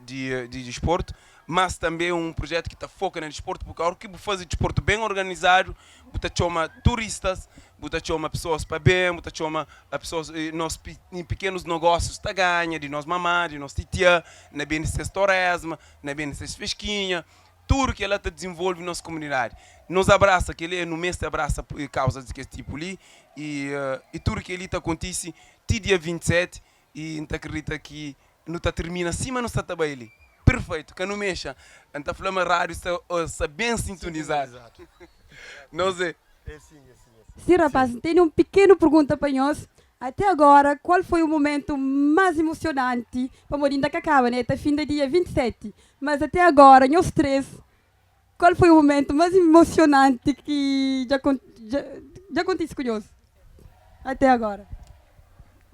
de desporto, mas também um projeto que está focado no desporto, porque a hora que você faz desporto bem organizado, você chama turistas, você chama pessoas para bem, você chama pessoas em pequenos negócios que ganham, de nós mamãe, de nós titia, na bem de tourismo, na bem de fesquinha, tudo que ela desenvolve na nossa comunidade. Nos abraça, que ele é no mês de abraça causas desse tipo ali, e tudo que ele acontece, dia 27, e não acredita que não está termina assim, mas não está também ali. Perfeito, que não mexa. Então, falando rádio, está bem sintonizado. Não sei. Sim, rapaz, tenho uma pequena pergunta para nós. Até agora, qual foi o momento mais emocionante para Morinda que acaba, né? Até fim do dia 27. Mas até agora, nós três, qual foi o momento mais emocionante que já aconteceu com nós? Até agora.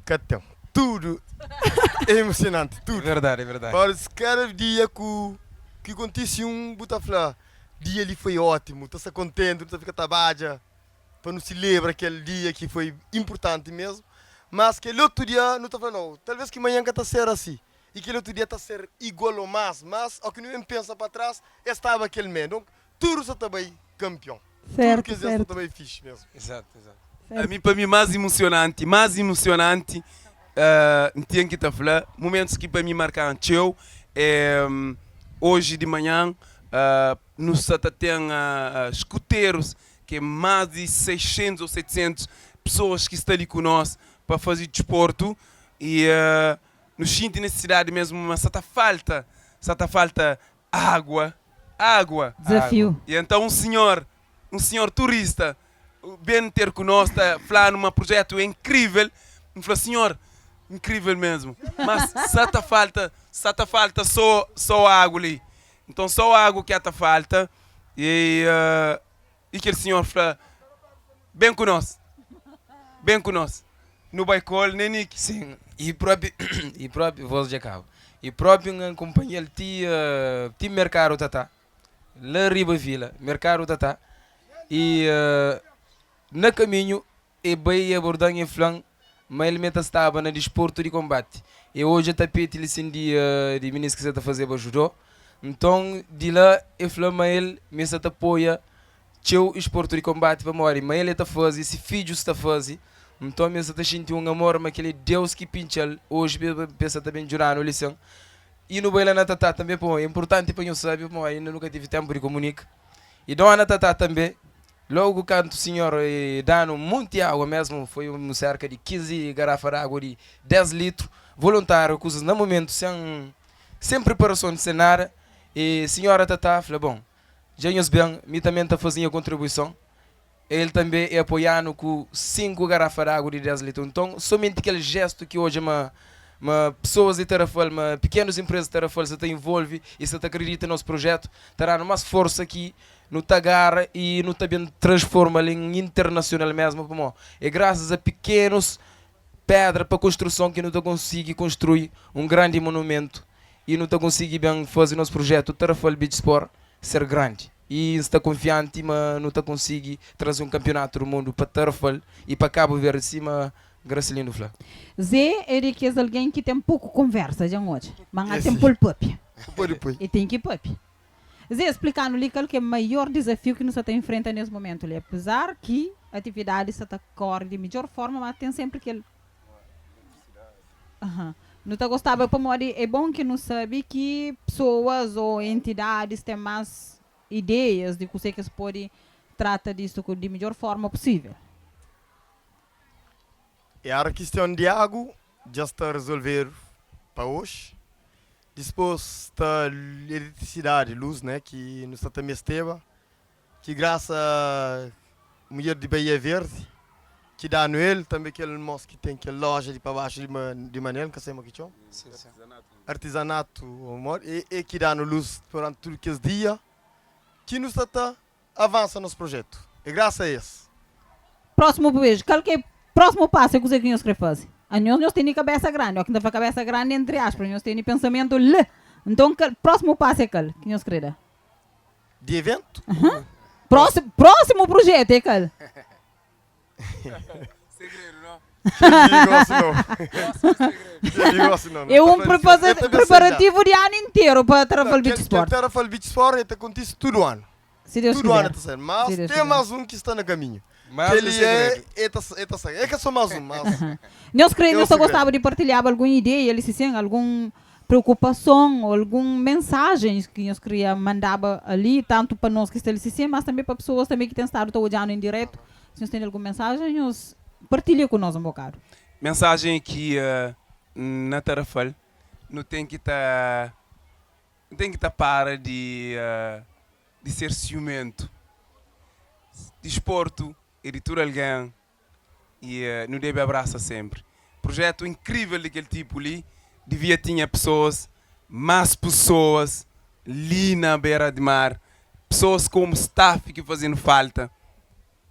Catão. tudo é emocionante, tudo. É verdade. Mas cada dia que acontece botafla, dia ali foi ótimo, está contente, está fica tabaja, para não se lembrar aquele dia que foi importante mesmo. Mas que outro dia não está falando, não, talvez que amanhã está ser assim. E que outro dia está ser igual ou mais, mas o que não pensa para trás, estava aquele mês. Então, tudo está bem campeão. Certo, tudo que certo. está bem fixe mesmo. Exato. Para mim, mais emocionante, tem que estar falando, momentos que para mim marcam teu, hoje de manhã, nós temos escuteiros, que é mais de 600 ou 700 pessoas que estão ali conosco para fazer desporto, e nos sentimos necessidade mesmo, mas só falta água. Desafio. E então um senhor turista, bem ter conosco, está falando num projeto incrível, me falou, senhor, incrível mesmo, mas só falta só água ali. Então só água que está falta, e aquele senhor falou, bem conosco, no baicol, nem nique. Sim, e próprio, vou dizer cá, e próprio uma companhia de mercado tata, lá riba vila, mercado tata, e no caminho, e bem abordando em flan, mas ele estava no desporto de combate. E hoje a tapete ele de ministro que está fazendo ajudou. Então, de lá, eu falei, mas ele me apoia o esporte de combate para morrer. Mas ele está fazendo, esse filho está fazendo. Então, eu estou sentindo um amor, mas aquele Deus que pincha hoje, pensa também jurar no lição. E no Baila na Tata também, pô, é importante para eu saber, mas ainda nunca tive tempo de comunicar. E então, na Tata também, logo quando o senhor dá muita água mesmo, foi cerca de 15 garrafas de água de 10 litros, voluntário, coisas no momento, sem preparação de cenário. E a senhora Tata falou, bom, já nos bem, me também está fazendo a contribuição. Ele também é apoiando com 5 garrafas de água de 10 litros. Então, somente aquele gesto que hoje pessoas de Tarrafal, pequenas empresas de Tarrafal se envolvem e se acredita no nosso projeto, terá mais força aqui no Tagar e no também transforma em internacional mesmo. É graças a pequenos pedras para construção que não consegue construir um grande monumento e não consegue bem fazer nosso projeto Tarrafal Beach Sport ser grande. E está confiante, mas não consegue trazer um campeonato do mundo para Tarrafal e para Cabo Verde, cima Gracilino Flá. Zé, ele que é alguém que tem pouco conversa, já hoje, mas tem pup. E tem que pup. Zé, explicando-lhe que é o maior desafio que nos está enfrentando nesse momento. Apesar que a atividade está correndo de melhor forma, mas tem sempre aquele... Não está gostava para morrer. É bom que não sabe que pessoas ou entidades têm mais ideias de como que se pode tratar disso de melhor forma possível. E a questão de água já está a resolver para hoje. Depois está a eletricidade, luz, né, que nos está também esteve, que graças a mulher de Bahia Verde, que dá no ele, também aquele moço que tem aquela loja de para baixo de Manel, que chama aqui, artesanato, e que dá no luz durante todos aqueles dias, que nos está avança nosso projeto. E graças a isso. Próximo beijo, próximo passo é o que nós queremos fazer. Nós temos cabeça grande, que não foi cabeça grande entre aspas, nós temos pensamento lê. Então, o próximo passo é aquele que nós queremos. De evento? Próximo projeto é aquele. Segredo, não? É um preparativo de ano inteiro para Tarrafal Beach Sport. Tarrafal Beach Sport acontece todo ano. Se Deus todo quiser. ano está sendo. Mas tem mais um que está no caminho. Ele é que só mais um. Nós queremos, eu gostava de partilhar alguma ideia, eles têm alguma preocupação ou alguma mensagem que nós queríamos mandar ali, tanto para nós que estamos ali, mas também para pessoas também que têm estado olhando em direto. Se nós temos alguma mensagem, nós partilha conosco um bocado. Mensagem que na Tarrafal não tem que estar para de ser ciumento. Desporto é de tudo alguém e não deve abraçar sempre. Projeto incrível daquele tipo ali, devia ter pessoas, mais pessoas ali na beira de mar, pessoas como staff que fazendo falta,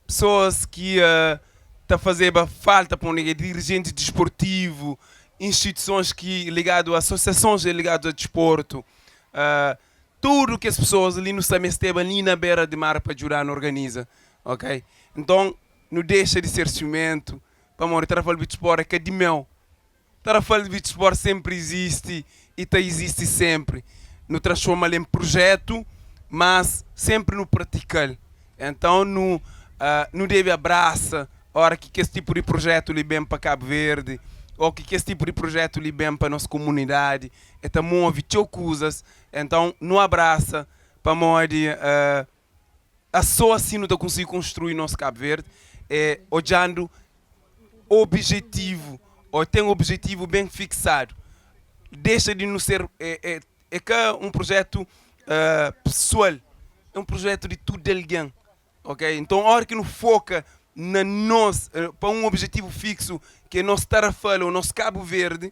pessoas que está fazendo falta para um dirigente desportivo instituições que ligado a associações ligadas a desporto, tudo que as pessoas ali no também esteve ali na beira de mar para ajudar na organiza, ok? Então não deixa de ser ciumento para morrer. Tarafal Beach Sport é que é de meu. Tarafal Beach Sport sempre existe e existe sempre. Não transforma em projeto, mas sempre no praticar. Então não deve abraçar a hora que esse tipo de projeto lhe vem para Cabo Verde, ou que esse tipo de projeto lhe vem para a nossa comunidade, e também move coisas. Então não abraça para morrer. Só assim não conseguir construir nosso Cabo Verde, olhando objetivo, ou tem um objetivo bem fixado. Deixa de não ser que um projeto pessoal, é um projeto de tudo alguém, ok? Então a hora que nos foca na nós para um objetivo fixo, que é nosso Tarafal, o nosso Cabo Verde,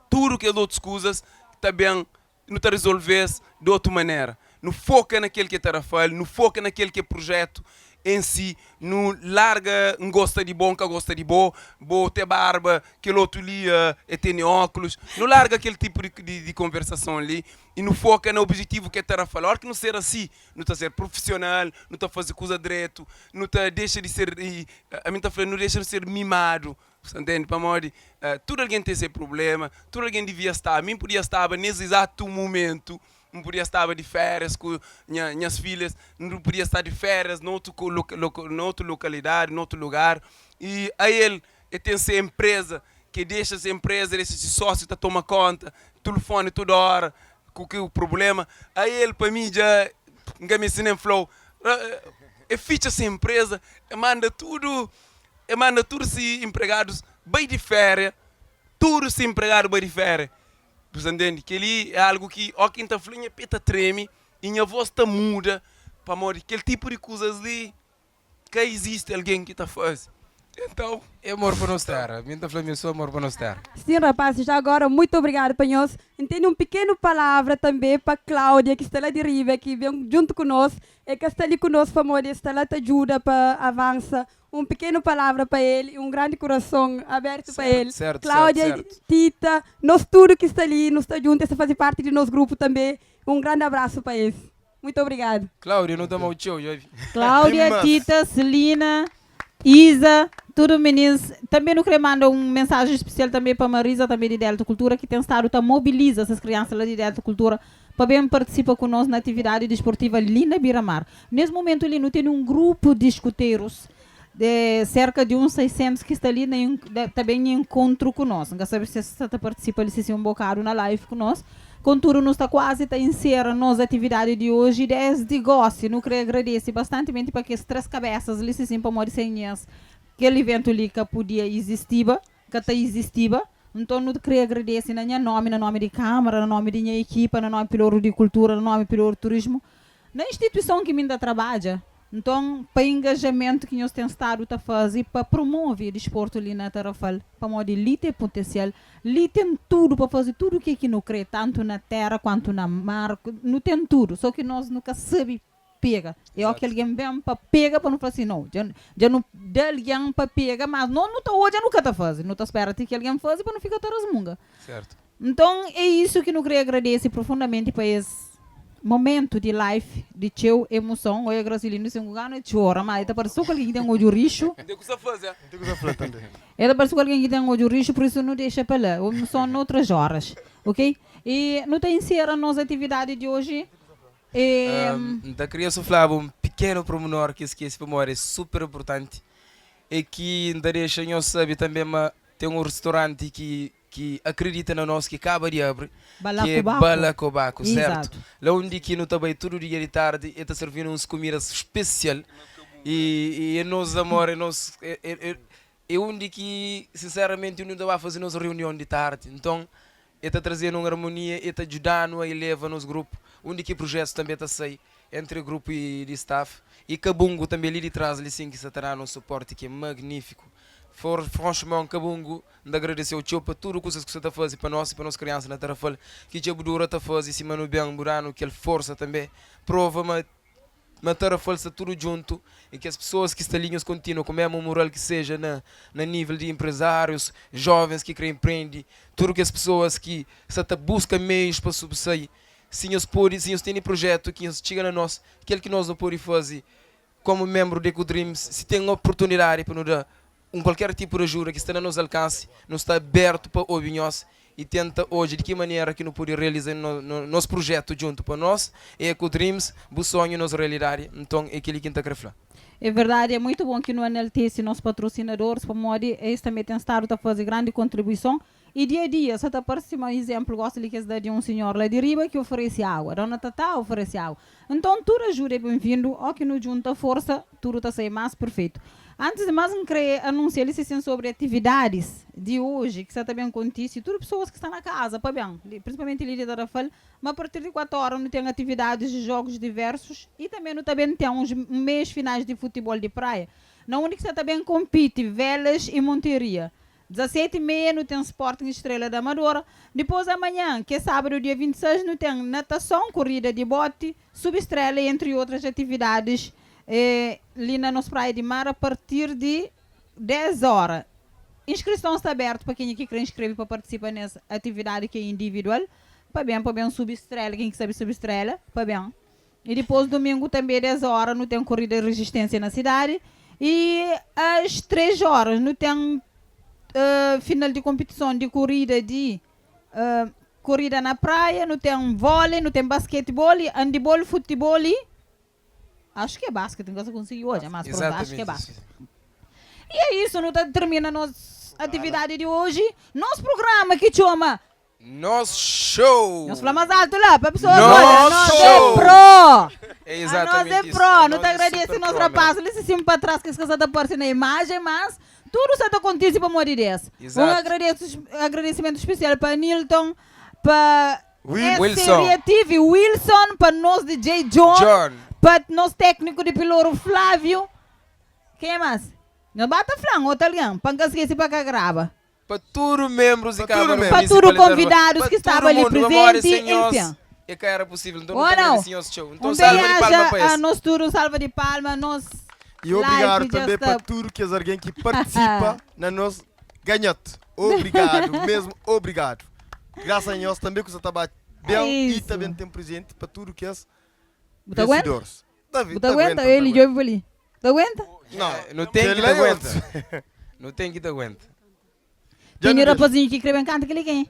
tudo que é de outras coisas também não está resolver de outra maneira. Não foca naquele que é Tarafal, não foca naquele que é projeto em si, não larga, não gosta de bom, que gosta de bom ter barba, aquele outro ali tem óculos, não larga aquele tipo de conversação ali e não foca no objetivo que é Tarafal. A hora que não ser assim, não está a ser profissional, não está a fazer coisa direito, não está deixa de ser, a mim está falando, não deixa de ser mimado. Entende? Para morrer, tudo alguém tem esse problema, tudo alguém devia estar. A mim podia estar nesse exato momento. Não podia estar de férias com minhas filhas, não podia estar de férias noutra localidade, noutro lugar. E aí ele tem essa empresa, que deixa essa empresa, esse sócio toma conta, telefone toda hora, com que o problema. Aí ele para mim já me ensina em flow, ficha essa empresa, manda tudo se empregados bem de férias, tudo se empregado bem de férias. Você entende? Que ali é algo que, ó, quem está falando, a peta treme, e a voz está muda, para morrer. Aquele tipo de coisas ali, que existe alguém que está fazendo. Então, é amor para nós terra. Minha está falando, sou amor para nós terra. Sim, rapaz, já agora, muito obrigado para nós. Entendo pequeno palavra também para Cláudia, que está lá de Riva, que vem junto conosco, e que está ali conosco, para morrer, está lá, te ajuda para avançar. Pequeno palavra para ele, grande coração aberto para ele. Certo, Cláudia, certo. Tita, nós tudo que está ali, nos está junto, está faz parte do nosso grupo também. Grande abraço para eles. Muito obrigado. Cláudia, não está mal tchau, já vi. Cláudia, Tita, Celina, Isa, tudo meninos. Também não queria mandar mensagem especial também para Marisa, também de Delta Cultura, que tem estado a mobilizar essas crianças lá de Delta Cultura para bem participar conosco na atividade desportiva ali na Beira-Mar. Nesse momento ali não tem um grupo de escuteiros de cerca de uns 600 que está ali também em encontro conosco. Não sabe se você está participando, se um bocado na live conosco. Contudo, nós está quase a encerrar a nossa atividade de hoje desde gosto. Não queria agradecer bastante para que as três cabeças ali se para morrer sem aquele evento ali que podia existir, que está existindo. Então, não queria agradecer na minha nome, no nome de Câmara, no nome da minha equipa, no nome do de Cultura, no nome do Turismo, na instituição que me ainda trabalha. Então, para o engajamento que nós temos estado a fazer para promover o desporto ali na Tarafal, para modo ali tem potencial, ali tem tudo para fazer tudo o que não crê, tanto na terra quanto na mar, não tem tudo, só que nós nunca sabemos pega. É o que alguém vem para pega para não fazer assim, não, já não dá alguém para pega, mas não está hoje, nunca está fazendo, não está esperando que alguém faça para não ficar tarasmunga. Certo. Então, é isso que eu queria agradecer profundamente para esse momento de live, de teu emoção. Olha, Gracilino, se um lugar não chora, mas está parecendo que alguém tem um olho richo. Tem que fazer. Tem que fazer também. Está parecendo que alguém tem um olho richo, por isso não deixa para lá. São noutras horas, ok? E não tem encerra a nossa atividade de hoje. Da criança falava pequeno pormenor que esqueci para morrer, é super importante. É que ainda deixa eu saber também, mas tem um restaurante que acredita na nós, que acaba de abrir, que é Balacobaco, certo? Lá onde que não também todo dia de tarde está servindo uns comidas especial e nós amor, é onde que sinceramente não vai fazer nossa reunião de tarde, então está trazendo uma harmonia, está ajudando a elevar nos grupos, onde que projetos também está sair entre grupo e de staff, e Cabungo também ali de trás, ali sim que está dando um suporte que é magnífico. Franchement, Cabungo, de agradecer ao tio para tudo o que você está fazendo para nós e para nossas crianças na Tarafal, que o Budura está fazendo, e se mano bem, Burano, que ele força também, prova, mas matar a força tudo junto e que as pessoas que estão linhas continuam com a mesma moral que seja na nível de empresários, jovens que querem empreender, tudo que as pessoas que buscam meios para subsair. Se nós têm projeto que chega a nós, aquele que nós não podemos fazer como membro de EcoDreams, se tem uma oportunidade para nos dar qualquer tipo de ajuda que está no nosso alcance, não está aberto para ouvir nós e tenta hoje de que maneira que não pode realizar nosso projeto junto para nós e EcoDreams, o sonho, nossa realidade. Então é aquilo que está a falar. É verdade, é muito bom que no NLT, nossos patrocinadores, para modo, eles também têm estado a fazer grande contribuição. E dia a dia, se está parecendo um exemplo, gosto de que de um senhor lá de riba que oferece água, Dona Tata oferece água. Então, tudo ajuda é bem-vindo, ou que não junta força, tudo está sendo mais perfeito. Antes de mais, queria anunciar sobre atividades de hoje, que está também acontece, tudo pessoas que estão na casa, para bem, principalmente líder da Rafael, mas a partir de 4 horas não tem atividades de jogos diversos e também não também tem uns meios finais de futebol de praia, na onde você também compete velas e monteria. 17h30 não tem Sporting Estrela da Amadora. Depois amanhã, que é sábado, dia 26, não tem natação, corrida de bote, subestrela, entre outras atividades ali na nossa praia de mar a partir de 10 horas. Inscrição está aberta para quem quer inscrever para participar nessa atividade que é individual. Para bem subestrela, quem sabe subestrela, para bem. E depois domingo também 10 horas não tem corrida de resistência na cidade. E às 3 horas não tem final de competição de corrida na praia, não tem vôlei, não tem basquetebol, handebol, futebol e acho que é basquete, não consegui hoje, mas acho que é basquete. E é isso, não termina nossa atividade de hoje. Nosso programa que chama Nosso show! Nós falamos alto lá, para a pessoa nós é pro! É exatamente nós é pro, não te agradece nós rapazes, eles se para trás que está aparecendo na imagem, mas tudo isso acontece para morrer dessa. Agradecimento especial para Nilton, para Wilson, TV Wilson, para nós DJ John, para nosso técnico de piloto Flávio. Quem mais? Não bata flango, italiano, para não esquecer para cá grava. Para todos os membros e para todos os convidados que estavam ali presentes, enfim. É que era possível, então não show. Então salva de palma para a nós tudo, salva de palma, nós. E obrigado também para tudo que alguém que participa na nossa ganhante. Obrigado, mesmo obrigado. Graças a nós também que você está bem e também tem presente para tudo que é vencedores. Você aguenta? Ele e eu ali. Você aguenta? Não tem que te aguenta. Não tem que te aguenta. Tem rapazinho que escreve canta que ele quem?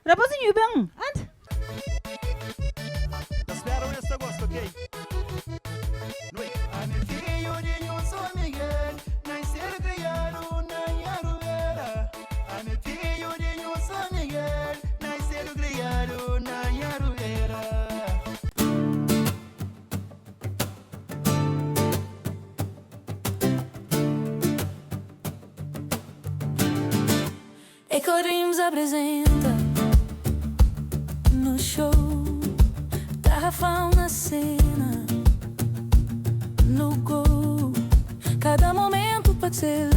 Rapazinho, bem, anda. Espera esse gosto, ok? EcoDreams apresenta no show da Rafael na cena, no gol. Cada momento pode ser